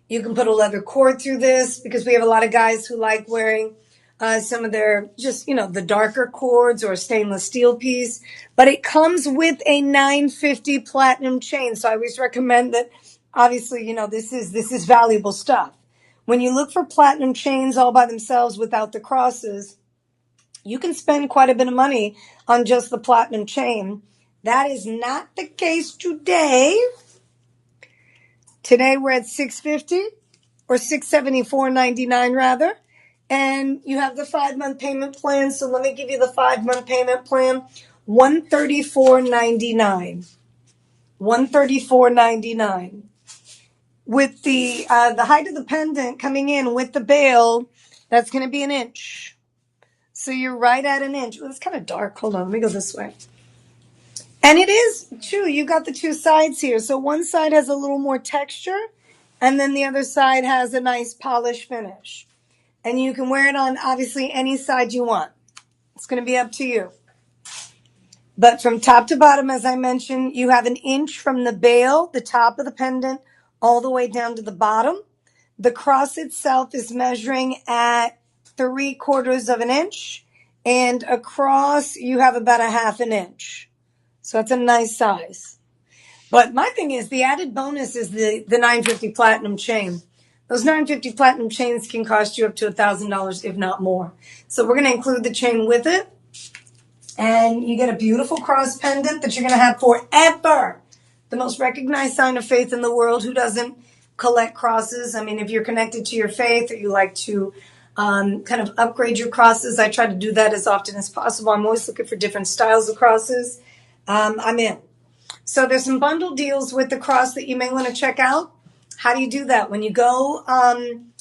You can put a leather cord through this because we have a lot of guys who like wearing some of their just, the darker cords or a stainless steel piece. But it comes with a 950 platinum chain. So I always recommend that, obviously, this is valuable stuff. When you look for platinum chains all by themselves without the crosses, you can spend quite a bit of money on just the platinum chain. That is not the case today. Today we're at $650 or $674.99 rather. And you have the 5-month payment plan. So let me give you the 5-month payment plan. $134.99. $134.99. With the height of the pendant coming in with the bail, that's going to be 1 inch. So you're right at 1 inch. Well, it's kind of dark. Hold on, let me go this way. And it is true. You got the two sides here. So one side has a little more texture, and then the other side has a nice polished finish. And you can wear it on, obviously, any side you want. It's going to be up to you. But from top to bottom, as I mentioned, you have 1 inch from the bail, the top of the pendant, all the way down to the bottom. The cross itself is measuring at 3/4 of an inch. And across, you have about 1/2 inch. So it's a nice size. But my thing is, the added bonus is the 950 platinum chain. Those 950 platinum chains can cost you up to $1,000, if not more. So we're going to include the chain with it. And you get a beautiful cross pendant that you're going to have forever. The most recognized sign of faith in the world. Who doesn't collect crosses? I mean, if you're connected to your faith or you like to kind of upgrade your crosses, I try to do that as often as possible. I'm always looking for different styles of crosses. I'm in. So there's some bundle deals with the cross that you may want to check out. How do you do that? When you go,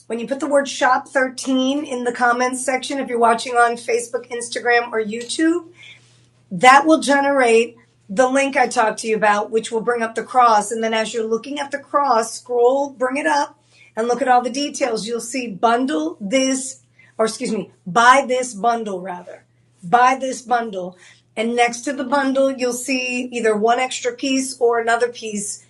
when you put the word shop 13 in the comments section, if you're watching on Facebook, Instagram, or YouTube, that will generate the link I talked to you about, which will bring up the cross. And then as you're looking at the cross, scroll, bring it up, and look at all the details. You'll see buy this bundle rather. Buy this bundle. And next to the bundle, you'll see either one extra piece or another piece.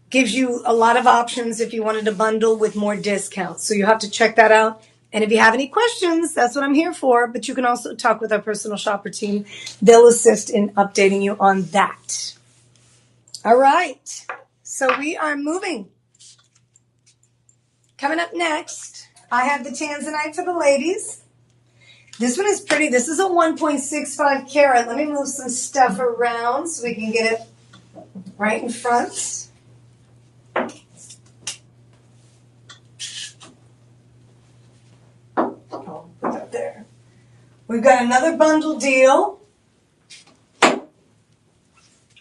Gives you a lot of options if you wanted to bundle with more discounts. So you have to check that out. And if you have any questions, that's what I'm here for. But you can also talk with our personal shopper team. They'll assist in updating you on that. All right. So we are moving. Coming up next, I have the Tanzanite for the ladies. This one is pretty. This is a 1.65 carat. Let me move some stuff around so we can get it right in front. I'll put that there. We've got another bundle deal.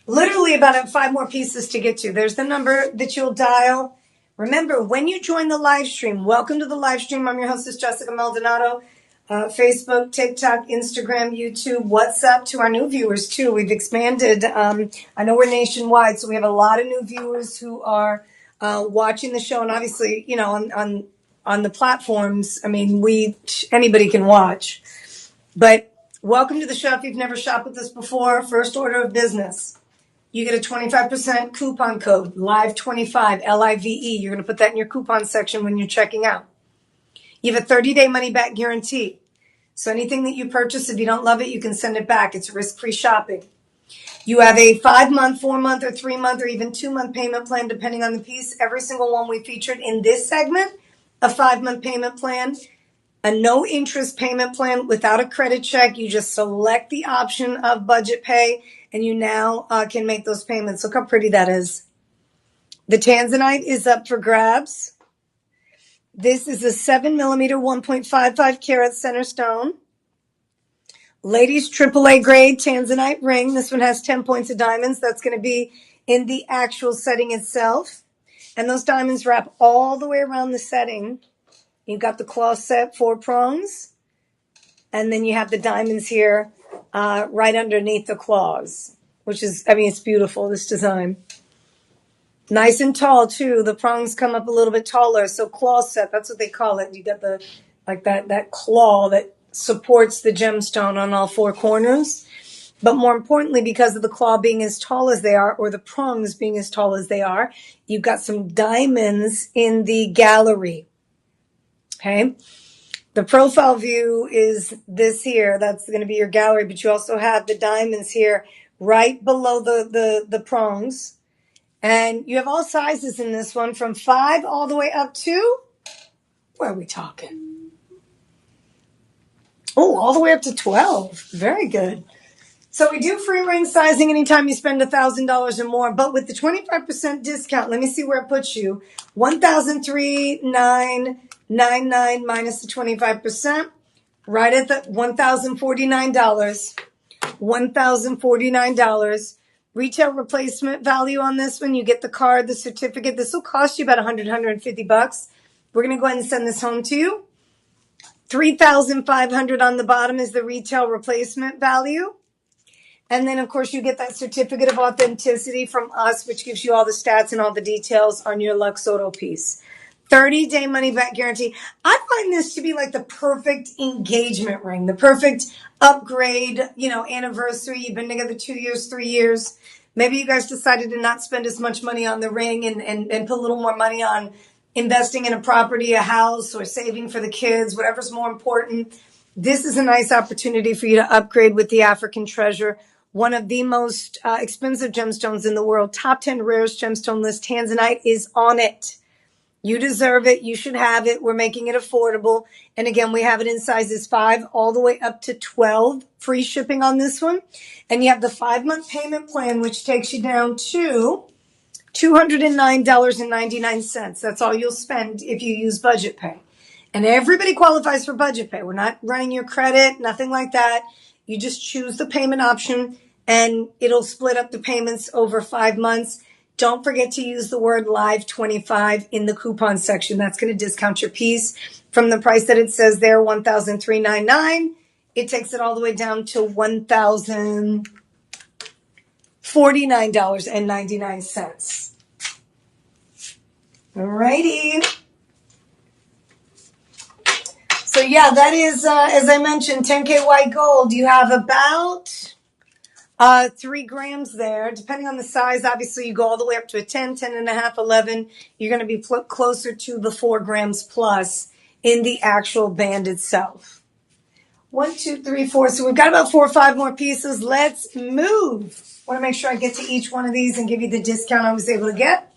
Literally about 5 more pieces to get to. There's the number that you'll dial. Remember, when you join the live stream, welcome to the live stream. I'm your hostess, Jessica Maldonado. Facebook, TikTok, Instagram, YouTube, WhatsApp to our new viewers too. We've expanded. I know we're nationwide, so we have a lot of new viewers who are watching the show, and obviously, on the platforms. I mean, anybody can watch. But welcome to the show. If you've never shopped with us before, first order of business, you get a 25% coupon code, LIVE25, LIVE. You're going to put that in your coupon section when you're checking out. You have a 30-day money-back guarantee. So anything that you purchase, if you don't love it, you can send it back. It's risk-free shopping. You have a 5-month, 4-month, or 3-month, or even 2-month payment plan, depending on the piece. Every single one we featured in this segment, a 5-month payment plan, a no-interest payment plan without a credit check. You just select the option of budget pay, and you now can make those payments. Look how pretty that is. The Tanzanite is up for grabs. This is a 7mm 1.55 carat center stone. Ladies, AAA grade Tanzanite ring. This one has 10 points of diamonds. That's going to be in the actual setting itself. And those diamonds wrap all the way around the setting. You've got the claw set, 4 prongs. And then you have the diamonds here right underneath the claws, which is, I mean, it's beautiful, this design. Nice and tall, too. The prongs come up a little bit taller. So claw set, that's what they call it. You got the, like that claw that supports the gemstone on all 4 corners. But more importantly, because of the claw being as tall as they are, or the prongs being as tall as they are, you've got some diamonds in the gallery. Okay? The profile view is this here. That's going to be your gallery, but you also have the diamonds here right below the prongs. And you have all sizes in this one, from 5 all the way up to, where are we talking? Oh, all the way up to 12. Very good. So we do free ring sizing anytime you spend $1,000 or more, but with the 25% discount, let me see where it puts you. $1,399 minus the 25%, right at the $1,049. $1,049. Retail replacement value on this one. You get the card, the certificate. This will cost you about $150. We're going to go ahead and send this home to you. $3,500 on the bottom is the retail replacement value. And then, of course, you get that certificate of authenticity from us, which gives you all the stats and all the details on your Luxotto piece. 30-day money-back guarantee. I find this to be like the perfect engagement ring, the perfect upgrade, anniversary. You've been together 2 years, 3 years. Maybe you guys decided to not spend as much money on the ring and put a little more money on investing in a property, a house, or saving for the kids, whatever's more important. This is a nice opportunity for you to upgrade with the African treasure, one of the most expensive gemstones in the world. Top 10 rarest gemstone list. Tanzanite is on it. You deserve it. You should have it. We're making it affordable. And again, we have it in sizes 5 all the way up to 12. Free shipping on this one. And you have the 5-month payment plan, which takes you down to $209.99. That's all you'll spend if you use budget pay. And everybody qualifies for budget pay. We're not running your credit, nothing like that. You just choose the payment option and it'll split up the payments over 5 months. Don't forget to use the word LIVE25 in the coupon section. That's going to discount your piece from the price that it says there, $1,399. It takes it all the way down to $1,049.99. Alrighty. So yeah, that is, as I mentioned, 10K white gold. You have about 3 grams there. Depending on the size, obviously you go all the way up to a 10, 10 and a half, 11. You're going to be closer to the 4 grams plus in the actual band itself. 1, 2, 3, 4. So we've got about 4 or 5 more pieces. Let's move. I want to make sure I get to each one of these and give you the discount I was able to get.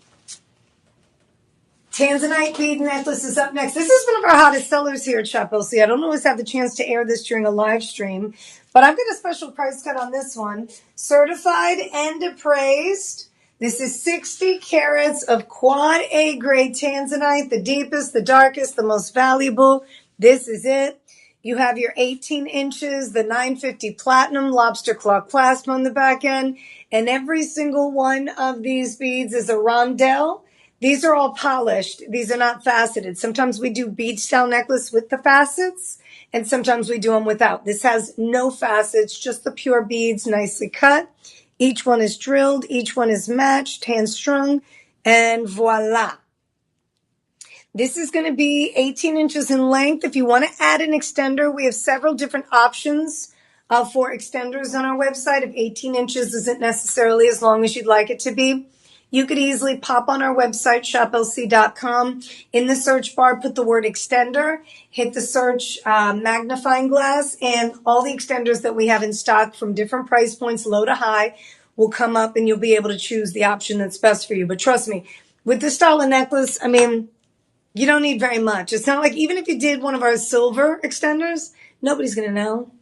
Tanzanite bead necklace is up next. This is one of our hottest sellers here at Shop LC. I don't always have the chance to air this during a live stream, but I've got a special price cut on this one. Certified and appraised. This is 60 carats of quad A grade Tanzanite, the deepest, the darkest, the most valuable. This is it. You have your 18 inches, the 950 platinum lobster claw clasp on the back end, and every single one of these beads is a rondelle. These are all polished. These are not faceted. Sometimes we do bead style necklace with the facets, and sometimes we do them without. This has no facets, just the pure beads, nicely cut. Each one is drilled. Each one is matched, hand strung, and voila. This is going to be 18 inches in length. If you want to add an extender, we have several different options for extenders on our website. If 18 inches isn't necessarily as long as you'd like it to be, you could easily pop on our website, shoplc.com. In the search bar, put the word extender, hit the search magnifying glass, and all the extenders that we have in stock from different price points, low to high, will come up and you'll be able to choose the option that's best for you. But trust me, with this style of necklace, I mean, you don't need very much. It's not like even if you did one of our silver extenders, nobody's going to know.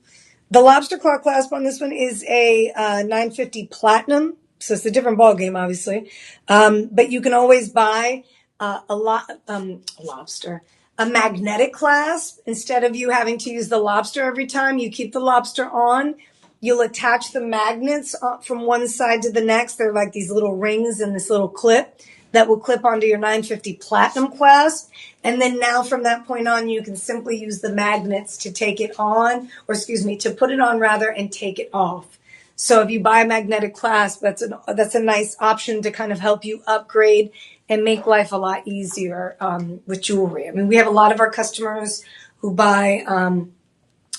The lobster claw clasp on this one is a 950 platinum. So it's a different ball game, obviously. But you can always buy a lobster, a magnetic clasp. Instead of you having to use the lobster every time, you keep the lobster on. You'll attach the magnets from one side to the next. They're like these little rings in this little clip that will clip onto your 950 platinum clasp. And then now from that point on, you can simply use the magnets to take it on, or excuse me, to put it on rather and take it off. So if you buy a magnetic clasp, that's a nice option to kind of help you upgrade and make life a lot easier with jewelry. I mean, we have a lot of our customers who buy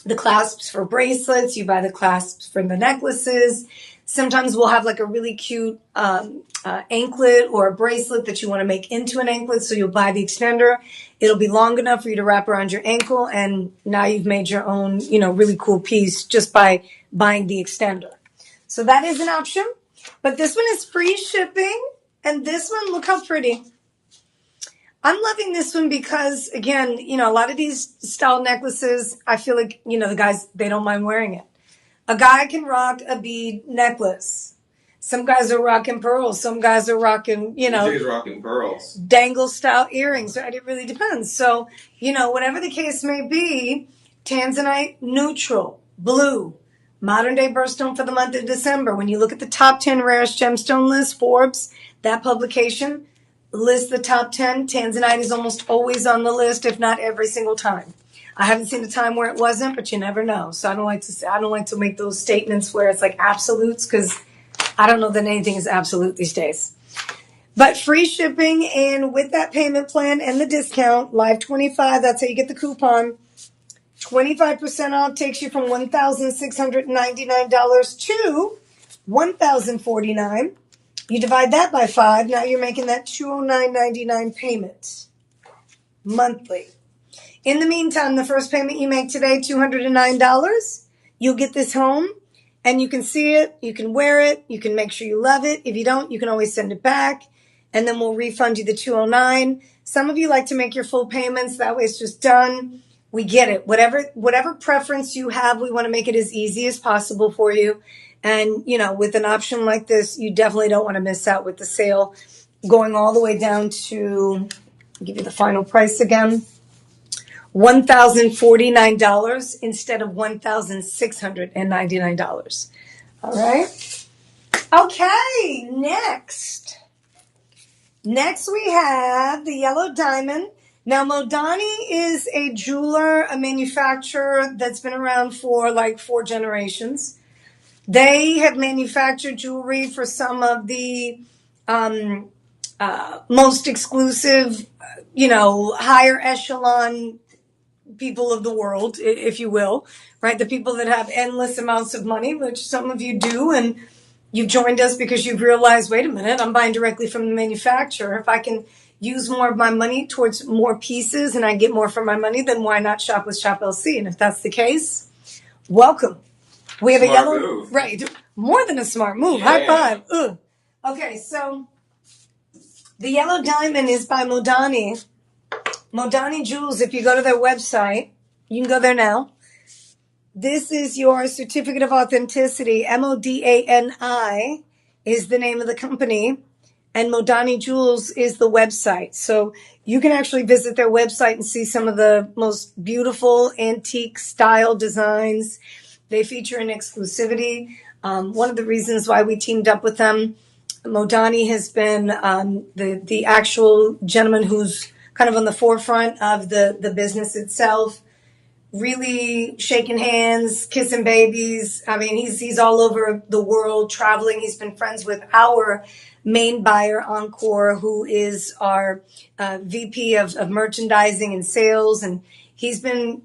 the clasps for bracelets. You buy the clasps for the necklaces. Sometimes we'll have like a really cute anklet or a bracelet that you want to make into an anklet. So you'll buy the extender. It'll be long enough for you to wrap around your ankle. And now you've made your own, really cool piece just by buying the extender. So that is an option. But this one is free shipping. And this one, look how pretty. I'm loving this one because, again, a lot of these style necklaces, I feel like, the guys, they don't mind wearing it. A guy can rock a bead necklace. Some guys are rocking pearls. Some guys are rocking, He's rocking pearls. dangle style earrings. Right? It really depends. So, whatever the case may be, tanzanite, neutral, blue, modern day birthstone for the month of December. When you look at the top 10 rarest gemstone list, Forbes, that publication lists the top 10. Tanzanite is almost always on the list, if not every single time. I haven't seen a time where it wasn't, but you never know. So I don't like to make those statements where it's like absolutes, because I don't know that anything is absolute these days. But free shipping, and with that payment plan and the discount, Live 25, that's how you get the coupon. 25% off takes you from $1,699 to $1,049. You divide that by 5. Now you're making that $209.99 payment monthly. In the meantime, the first payment you make today, $209, you'll get this home and you can see it, you can wear it, you can make sure you love it. If you don't, you can always send it back and then we'll refund you the $209. Some of you like to make your full payments. That way it's just done. We get it. Whatever preference you have, we want to make it as easy as possible for you. And, with an option like this, you definitely don't want to miss out with the sale going all the way down to, I'll give you the final price again, $1,049 instead of $1,699. All right. Okay, next we have the yellow diamond. Now, Maldonado is a jeweler, a manufacturer that's been around for like 4 generations. They have manufactured jewelry for some of the most exclusive, higher echelon people of the world, if you will, right? The people that have endless amounts of money, which some of you do, and you've joined us because you've realized, wait a minute, I'm buying directly from the manufacturer. If I can use more of my money towards more pieces and I get more for my money, then why not shop with Shop LC? And if that's the case, welcome. We have Smart a yellow, move. right? More than a smart move. Yeah. High five. Ugh. Okay, so the yellow diamond is by Maldonado. Maldonado Jewels. If you go to their website, you can go there now. This is your certificate of authenticity. MODANI is the name of the company, and Maldonado Jewels is the website. So you can actually visit their website and see some of the most beautiful antique style designs. They feature an exclusivity. One of the reasons why we teamed up with them, Maldonado has been the actual gentleman who's kind of on the forefront of the business itself, really shaking hands, kissing babies. I mean, he's all over the world traveling. He's been friends with our main buyer, Encore, who is our VP of merchandising and sales. And he's been,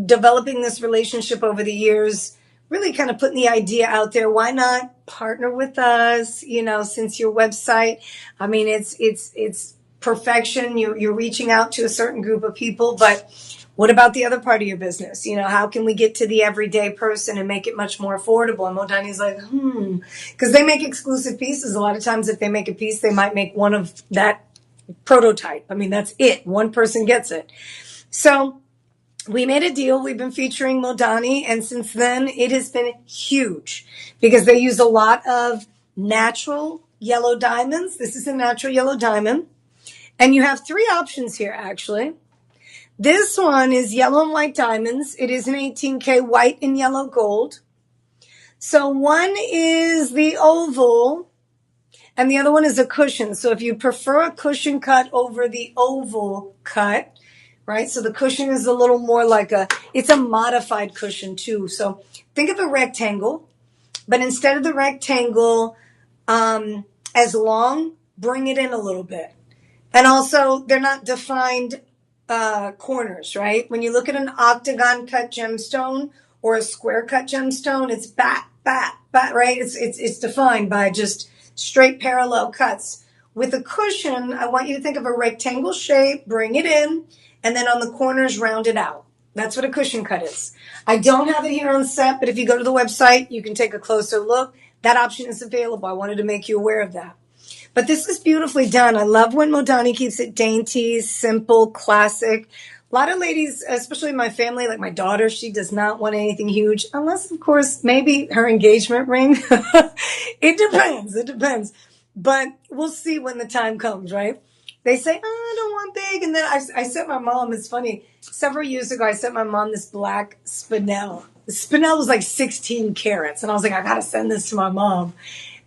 developing this relationship over the years, really kind of putting the idea out there. Why not partner with us? Since your website, I mean, it's perfection. You're reaching out to a certain group of people, but what about the other part of your business? How can we get to the everyday person and make it much more affordable? And Maldonadi's like, because they make exclusive pieces. A lot of times if they make a piece, they might make one of that prototype. I mean, that's it. One person gets it. So we made a deal. We've been featuring Maldonado, and since then it has been huge because they use a lot of natural yellow diamonds. This is a natural yellow diamond. And you have 3 options here, actually. This one is yellow and white diamonds. It is an 18K white and yellow gold. So one is the oval and the other one is a cushion. So if you prefer a cushion cut over the oval cut, right? So the cushion is a little more like it's a modified cushion too. So think of a rectangle, but instead of the rectangle as long, bring it in a little bit. And also, they're not defined corners, right? When you look at an octagon cut gemstone or a square cut gemstone, it's bat, right? It's defined by just straight parallel cuts. With a cushion, I want you to think of a rectangle shape, bring it in, and then on the corners, round it out. That's what a cushion cut is. I don't have it here on set, but if you go to the website, you can take a closer look. That option is available. I wanted to make you aware of that. But this is beautifully done. I love when Modani keeps it dainty, simple, classic. A lot of ladies, especially my family, like my daughter, she does not want anything huge, unless, of course, maybe her engagement ring. It depends. It depends. But we'll see when the time comes, right? They say, oh, I don't want big. And then I sent my mom, it's funny, several years ago, I sent my mom this black spinel. The spinel was like 16 carats. And I was like, I got to send this to my mom.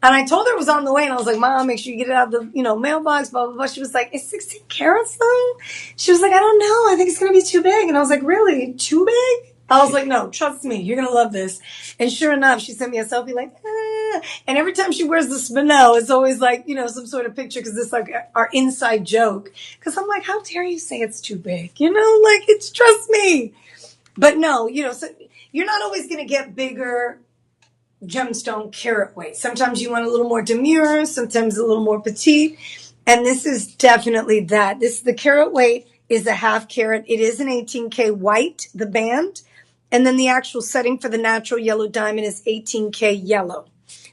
And I told her it was on the way, and I was like, Mom, make sure you get it out of the, mailbox, blah, blah, blah. She was like, it's 16 carats, though? She was like, I don't know. I think it's going to be too big. And I was like, really? Too big? I was like, no, trust me. You're going to love this. And sure enough, she sent me a selfie like, ah. And every time she wears the spinel, it's always like, some sort of picture because it's like our inside joke. Because I'm like, how dare you say it's too big? Like, it's, trust me. But no, so you're not always going to get bigger gemstone carat weight. Sometimes you want a little more demure, sometimes a little more petite, and this is definitely that. The carat weight is a half carat. It is an 18K white, the band, and then the actual setting for the natural yellow diamond is 18K yellow.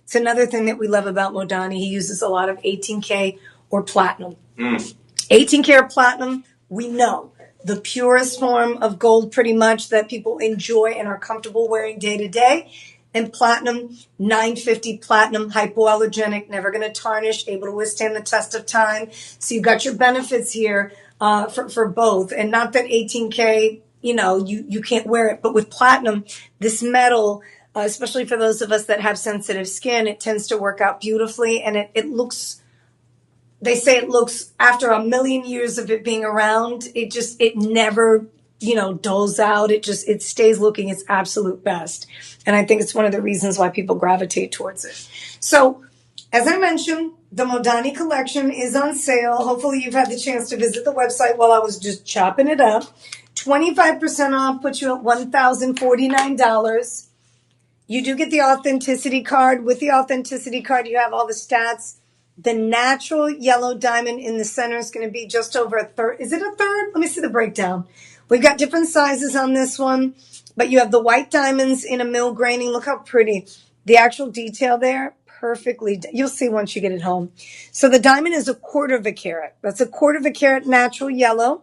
It's another thing that we love about Modani. He uses a lot of 18K or platinum. 18K or platinum, we know. The purest form of gold pretty much that people enjoy and are comfortable wearing day to day. And platinum, 950 platinum, hypoallergenic, never going to tarnish, able to withstand the test of time. So you've got your benefits here for both. And not that 18K, you can't wear it. But with platinum, this metal, especially for those of us that have sensitive skin, it tends to work out beautifully. And it looks, they say it looks, after a million years of it being around, it never dulls out. It stays looking its absolute best. And I think it's one of the reasons why people gravitate towards it. So, as I mentioned, the Modani collection is on sale. Hopefully you've had the chance to visit the website while I was just chopping it up. 25% off puts you at $1,049. You do get the authenticity card. With the authenticity card, you have all the stats. The natural yellow diamond in the center is going to be just over a third. Is it a third? Let me see the breakdown. We've got different sizes on this one, but you have the white diamonds in a mill graining. Look how pretty. The actual detail there, perfectly. You'll see once you get it home. So the diamond is a quarter of a carat. That's a quarter of a carat natural yellow.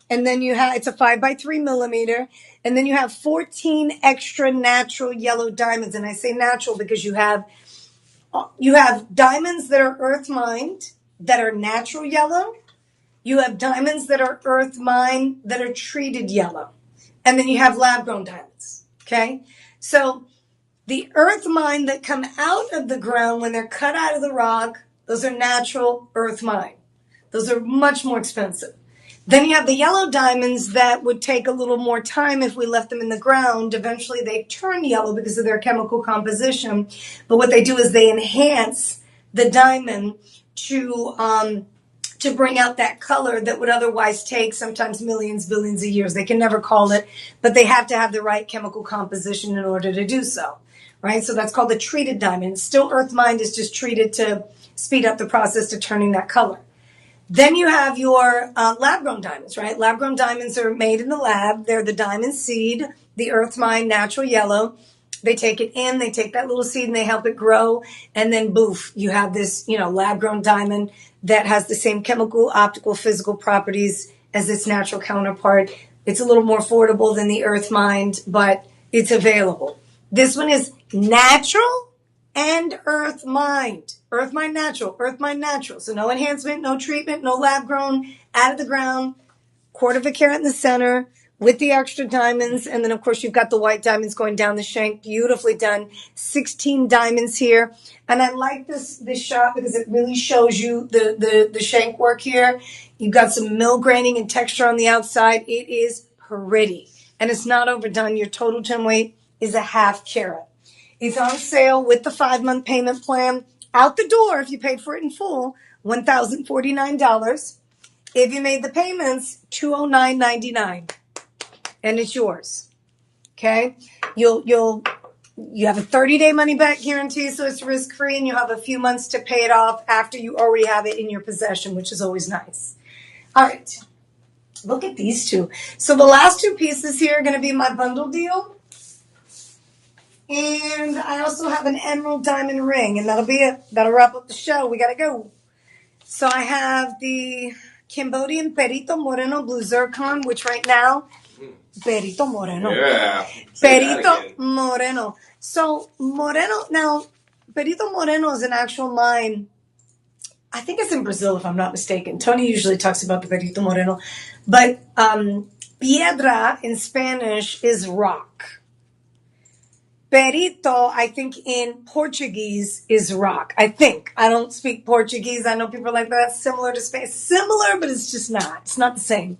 And then it's a 5x3 millimeter. And then you have 14 extra natural yellow diamonds. And I say natural because you have diamonds that are earth mined, that are natural yellow. You have diamonds that are earth mined, that are treated yellow. And then you have lab grown diamonds. Okay? So the earth mine that come out of the ground when they're cut out of the rock, those are natural earth mine. Those are much more expensive. Then you have the yellow diamonds that would take a little more time if we left them in the ground. Eventually they turn yellow because of their chemical composition. But what they do is they enhance the diamond to bring out that color that would otherwise take sometimes millions, billions of years. They can never call it, but they have to have the right chemical composition in order to do so, right? So that's called the treated diamond. Still earth mined is just treated to speed up the process to turning that color. Then you have your lab-grown diamonds, right? Lab-grown diamonds are made in the lab. They're the diamond seed, the earth mine natural yellow. They take it in, they take that little seed and they help it grow. And then boof, you have this, lab-grown diamond that has the same chemical, optical, physical properties as its natural counterpart. It's a little more affordable than the earth mined, but it's available. This one is natural and earth mined. Earth mined natural, earth mined natural. So no enhancement, no treatment, no lab grown, out of the ground. quarter of a carat in the center with the extra diamonds. And then, of course, you've got the white diamonds going down the shank. Beautifully done. 16 diamonds here. And I like this shot because it really shows you the shank work here. You've got some mill graining and texture on the outside. It is pretty. And it's not overdone. Your total gem weight is a half carat. It's on sale with the 5-month payment plan. Out the door, if you paid for it in full, $1,049. If you made the payments, $209.99, and it's yours. Okay, you have a 30-day money back guarantee, so it's risk free, and you have a few months to pay it off after you already have it in your possession, which is always nice. All right, look at these two. So the last two pieces here are going to be my bundle deal. And I also have an emerald diamond ring, and that'll be it. That'll wrap up the show. We got to go. So I have the Cambodian Perito Moreno Blue Zircon, which right now, Perito Moreno. Yeah. Perito Moreno. So Moreno, now, Perito Moreno is an actual mine. I think it's in Brazil, if I'm not mistaken. Tony usually talks about the Perito Moreno. But piedra in Spanish is rock. Perito, I think in Portuguese is rock. I think. I don't speak Portuguese. I know people are like, that's similar to Spanish. Similar, but it's just not. It's not the same.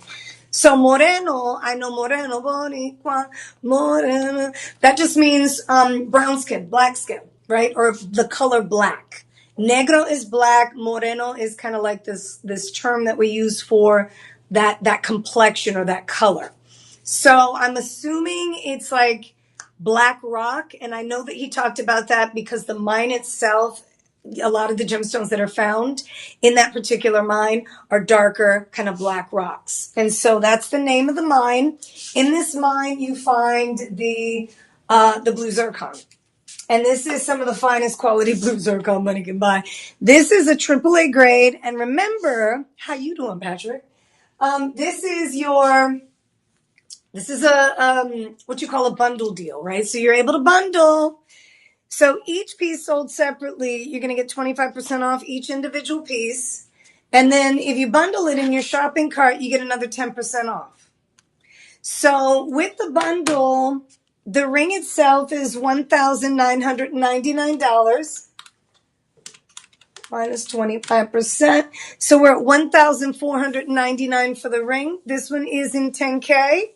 So moreno, I know moreno, boricua, moreno. That just means brown skin, black skin, right? Or the color black. Negro is black. Moreno is kind of like this term that we use for that complexion or that color. So I'm assuming it's like black rock, and I know that he talked about that because the mine itself, a lot of the gemstones that are found in that particular mine are darker, kind of black rocks. And so that's the name of the mine. In this mine, you find the blue zircon. And this is some of the finest quality blue zircon money can buy. This is a AAA grade. And remember, how you doing, Patrick? This is a what you call a bundle deal, right? So you're able to bundle. So each piece sold separately, you're going to get 25% off each individual piece. And then if you bundle it in your shopping cart, you get another 10% off. So with the bundle, the ring itself is $1,999 minus 25%. So we're at $1,499 for the ring. This one is in 10K.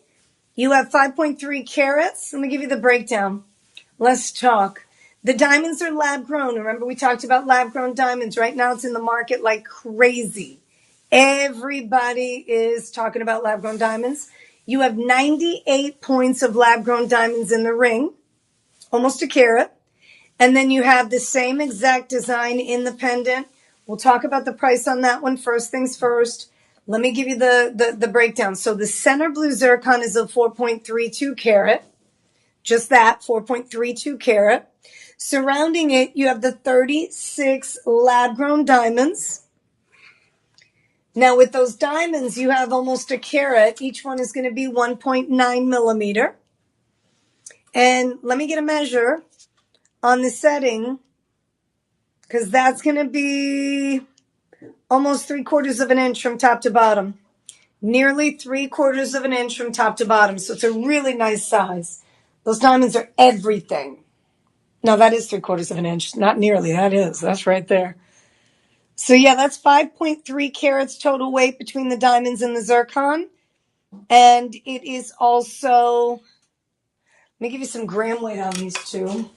You have 5.3 carats. Let me give you the breakdown. Let's talk. The diamonds are lab grown. Remember, we talked about lab grown diamonds. Right now, it's in the market like crazy. Everybody is talking about lab grown diamonds. You have 98 points of lab grown diamonds in the ring, almost a carat. And then you have the same exact design in the pendant. We'll talk about the price on that one. First things first. Let me give you the breakdown. So the center blue zircon is a 4.32 carat. Just that, 4.32 carat. Surrounding it, you have the 36 lab-grown diamonds. Now, with those diamonds, you have almost a carat. Each one is going to be 1.9 millimeter. And let me get a measure on the setting, because that's going to be almost 3/4 of an inch from top to bottom. Nearly 3/4 of an inch from top to bottom. So it's a really nice size. Those diamonds are everything. No, that is 3/4 of an inch. Not nearly. That is. That's right there. So yeah, that's 5.3 carats total weight between the diamonds and the zircon. And it is also, let me give you some gram weight on these two.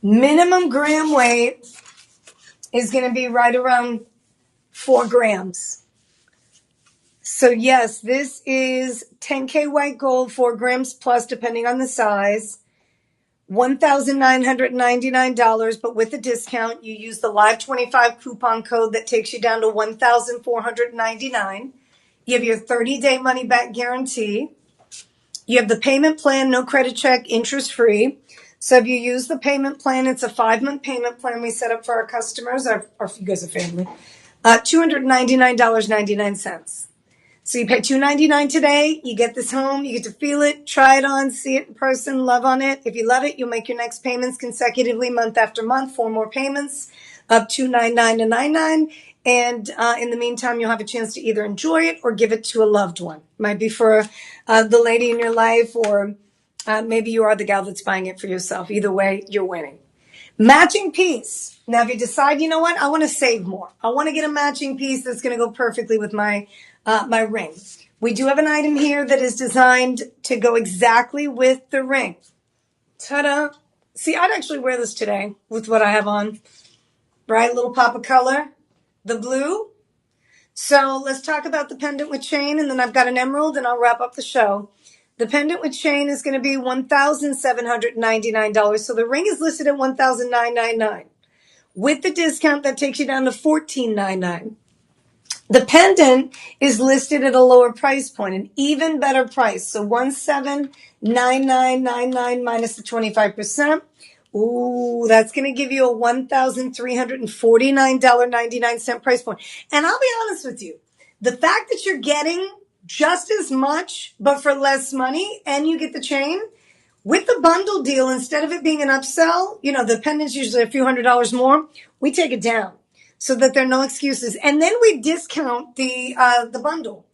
Minimum gram weight is going to be right around 4 grams. So yes, this is 10K white gold, 4 grams plus, depending on the size. $1,999, but with a discount, you use the Live 25 coupon code that takes you down to $1,499. You have your 30-day money-back guarantee. You have the payment plan, no credit check, interest-free. So if you use the payment plan, it's a 5-month payment plan we set up for our customers, or if you guys are family, $299.99. So you pay $299 today, you get this home, you get to feel it, try it on, see it in person, love on it. If you love it, you'll make your next payments consecutively month after month, 4 more payments of $299 to $99. And in the meantime, you'll have a chance to either enjoy it or give it to a loved one. Might be for the lady in your life, or maybe you are the gal that's buying it for yourself. Either way, you're winning. Matching piece. Now, if you decide, you know what, I want to save more. I want to get a matching piece that's going to go perfectly with my my ring. We do have an item here that is designed to go exactly with the ring. Ta-da! See, I'd actually wear this today with what I have on. Right, little pop of color, the blue. So let's talk about the pendant with chain, and then I've got an emerald, and I'll wrap up the show. The pendant with chain is going to be $1,799. So the ring is listed at $1,999. With the discount, that takes you down to $1,499. The pendant is listed at a lower price point, an even better price. So $1,799.99 minus the 25%. Ooh, that's going to give you a $1,349.99 price point. And I'll be honest with you, the fact that you're getting just as much, but for less money, and you get the chain, with the bundle deal, instead of it being an upsell, you know, the pendant's usually a few $100s more, we take it down so that there are no excuses. And then we discount the bundle.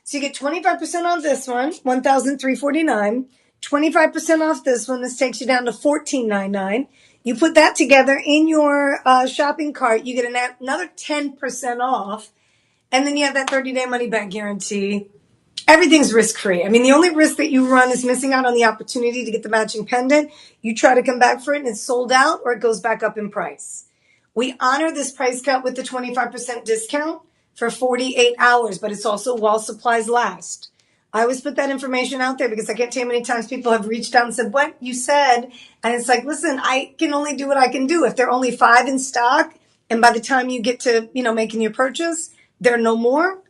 So you get 25% off this one, $1,349. 25% off this one. This takes you down to $1,499. You put that together in your shopping cart, you get another 10% off, and then you have that 30-day money-back guarantee. Everything's risk-free. I mean, the only risk that you run is missing out on the opportunity to get the matching pendant. You try to come back for it, and it's sold out, or it goes back up in price. We honor this price cut with the 25% discount for 48 hours, but it's also while supplies last. I always put that information out there because I can't tell you how many times people have reached out and said, what you said? And it's like, listen, I can only do what I can do. If there are only 5 in stock, and by the time you get to, making your purchase, there are no more,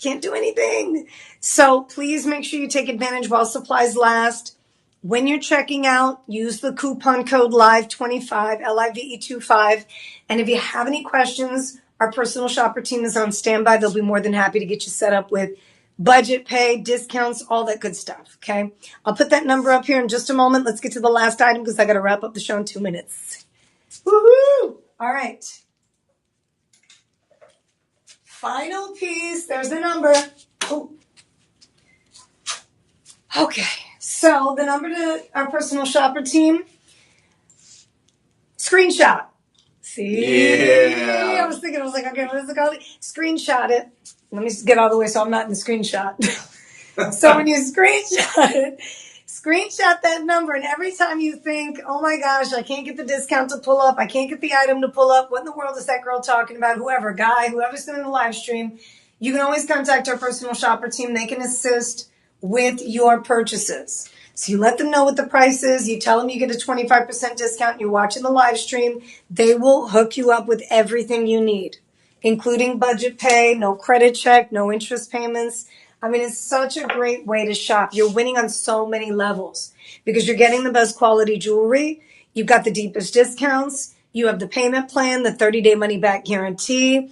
can't do anything. So please make sure you take advantage while supplies last. When you're checking out, use the coupon code LIVE25, LIVE25. And if you have any questions, our personal shopper team is on standby. They'll be more than happy to get you set up with budget pay, discounts, all that good stuff, okay? I'll put that number up here in just a moment. Let's get to the last item because I got to wrap up the show in 2 minutes. Woohoo! All right. Final piece. There's the number. Oh. Okay. So the number to our personal shopper team, screenshot. See? Yeah. I was like, okay, what is it called? Screenshot it. Let me just get all the way so I'm not in the screenshot. So when you screenshot that number, and every time you think, oh my gosh, I can't get the discount to pull up, I can't get the item to pull up, what in the world is that girl talking about? Whoever, guy, whoever's doing the live stream, you can always contact our personal shopper team. They can assist with your purchases. So you let them know what the price is. You tell them you get a 25% discount. You're watching the live stream. They will hook you up with everything you need, including budget pay, no credit check, no interest payments. I mean, it's such a great way to shop. You're winning on so many levels because you're getting the best quality jewelry. You've got the deepest discounts. You have the payment plan, the 30-day money-back guarantee.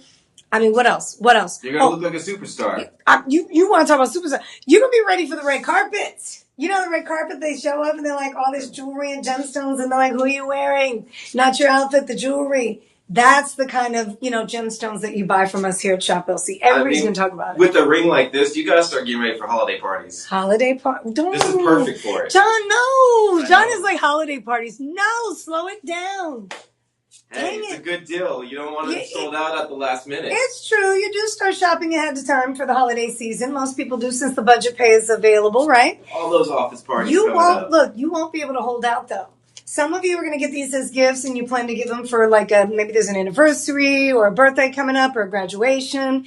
I mean, what else? What else? You're going to look like a superstar. You want to talk about superstar. You're going to be ready for the red carpet. You know the red carpet, they show up and they're like all this jewelry and gemstones and they're like, who are you wearing? Not your outfit, the jewelry. That's the kind of, gemstones that you buy from us here at Shop LC. Everybody's going to talk about it. With a ring like this, you got to start getting ready for holiday parties. Holiday party? This is perfect for it. John, no. John is like holiday parties. No, slow it down. Hey, it's a good deal. You don't want it sold out at the last minute. It's true. You do start shopping ahead of time for the holiday season. Most people do since the budget pay is available, right? All those office parties. You won't be able to hold out though. Some of you are going to get these as gifts and you plan to give them for maybe there's an anniversary or a birthday coming up or a graduation.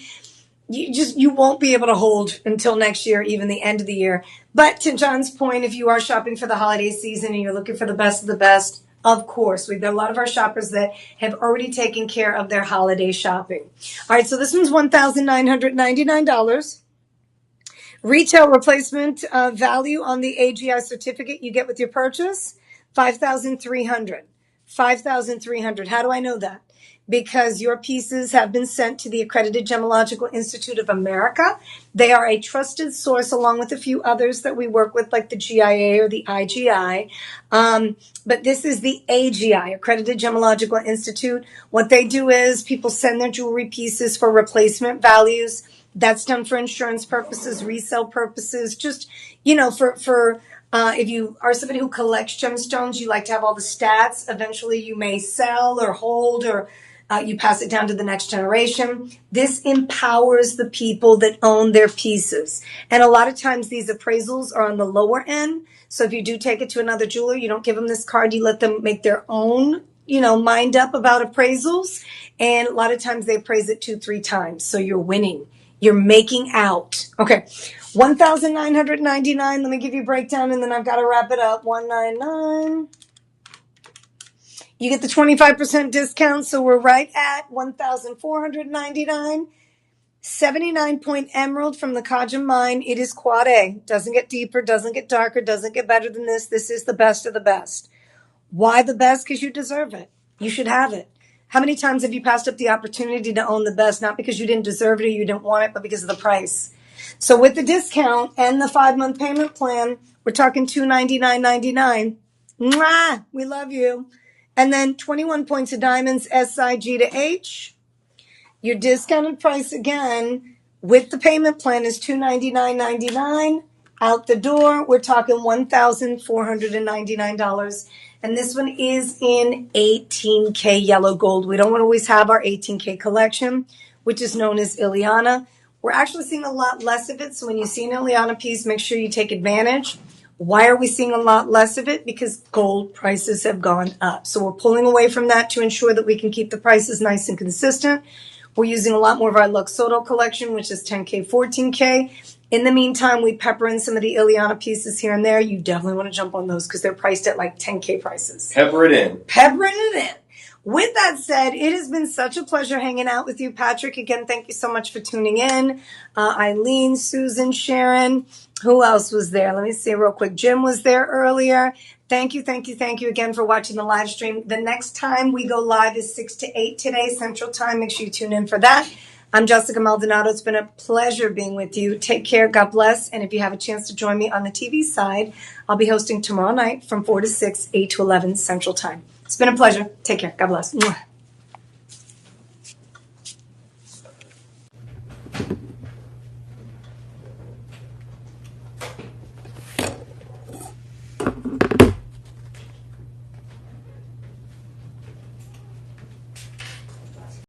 You won't be able to hold until next year, even the end of the year. But to John's point, if you are shopping for the holiday season and you're looking for the best of the best, of course, we've got a lot of our shoppers that have already taken care of their holiday shopping. All right, so this one's $1,999. Retail replacement value on the AGI certificate you get with your purchase, $5,300. $5,300. How do I know that? because your pieces have been sent to the Accredited Gemological Institute of America. They are a trusted source along with a few others that we work with, like the GIA or the IGI. But this is the AGI, Accredited Gemological Institute. What they do is people send their jewelry pieces for replacement values. That's done for insurance purposes, resale purposes, just, for if you are somebody who collects gemstones, you like to have all the stats. Eventually you may sell or hold, or you pass it down to the next generation. This empowers the people that own their pieces. And a lot of times these appraisals are on the lower end. So if you do take it to another jeweler, you don't give them this card, you let them make their own, mind up about appraisals. And a lot of times they appraise it 2-3 times. So you're winning. You're making out. Okay. 1,999. Let me give you a breakdown and then I've got to wrap it up. 199. You get the 25% discount. So we're right at 1,499. 79-point emerald from the Kajam mine. It is quad A. Doesn't get deeper, doesn't get darker, doesn't get better than this. This is the best of the best. Why the best? Because you deserve it. You should have it. How many times have you passed up the opportunity to own the best, not because you didn't deserve it or you didn't want it, but because of the price? So with the discount and the 5-month payment plan, we're talking $299.99. Mwah! We love you. And then 21 points of diamonds, SIG to H. Your discounted price again with the payment plan is $299.99. Out the door, we're talking $1,499. And this one is in 18K yellow gold. We don't always have our 18K collection, which is known as Ileana. We're actually seeing a lot less of it. So when you see an Ileana piece, make sure you take advantage. Why are we seeing a lot less of it? Because gold prices have gone up. So we're pulling away from that to ensure that we can keep the prices nice and consistent. We're using a lot more of our Lux Soto collection, which is 10K, 14K. In the meantime, we pepper in some of the Ileana pieces here and there. You definitely want to jump on those because they're priced at like 10K prices. Pepper it in. Peppering it in. With that said, it has been such a pleasure hanging out with you, Patrick. Again, thank you so much for tuning in. Eileen, Susan, Sharon. Who else was there? Let me see real quick. Jim was there earlier. Thank you again for watching the live stream. The next time we go live is 6 to 8 today, Central Time. Make sure you tune in for that. I'm Jessica Maldonado. It's been a pleasure being with you. Take care. God bless. And if you have a chance to join me on the TV side, I'll be hosting tomorrow night from 4 to 6, 8 to 11 Central Time. It's been a pleasure. Take care. God bless. Mwah.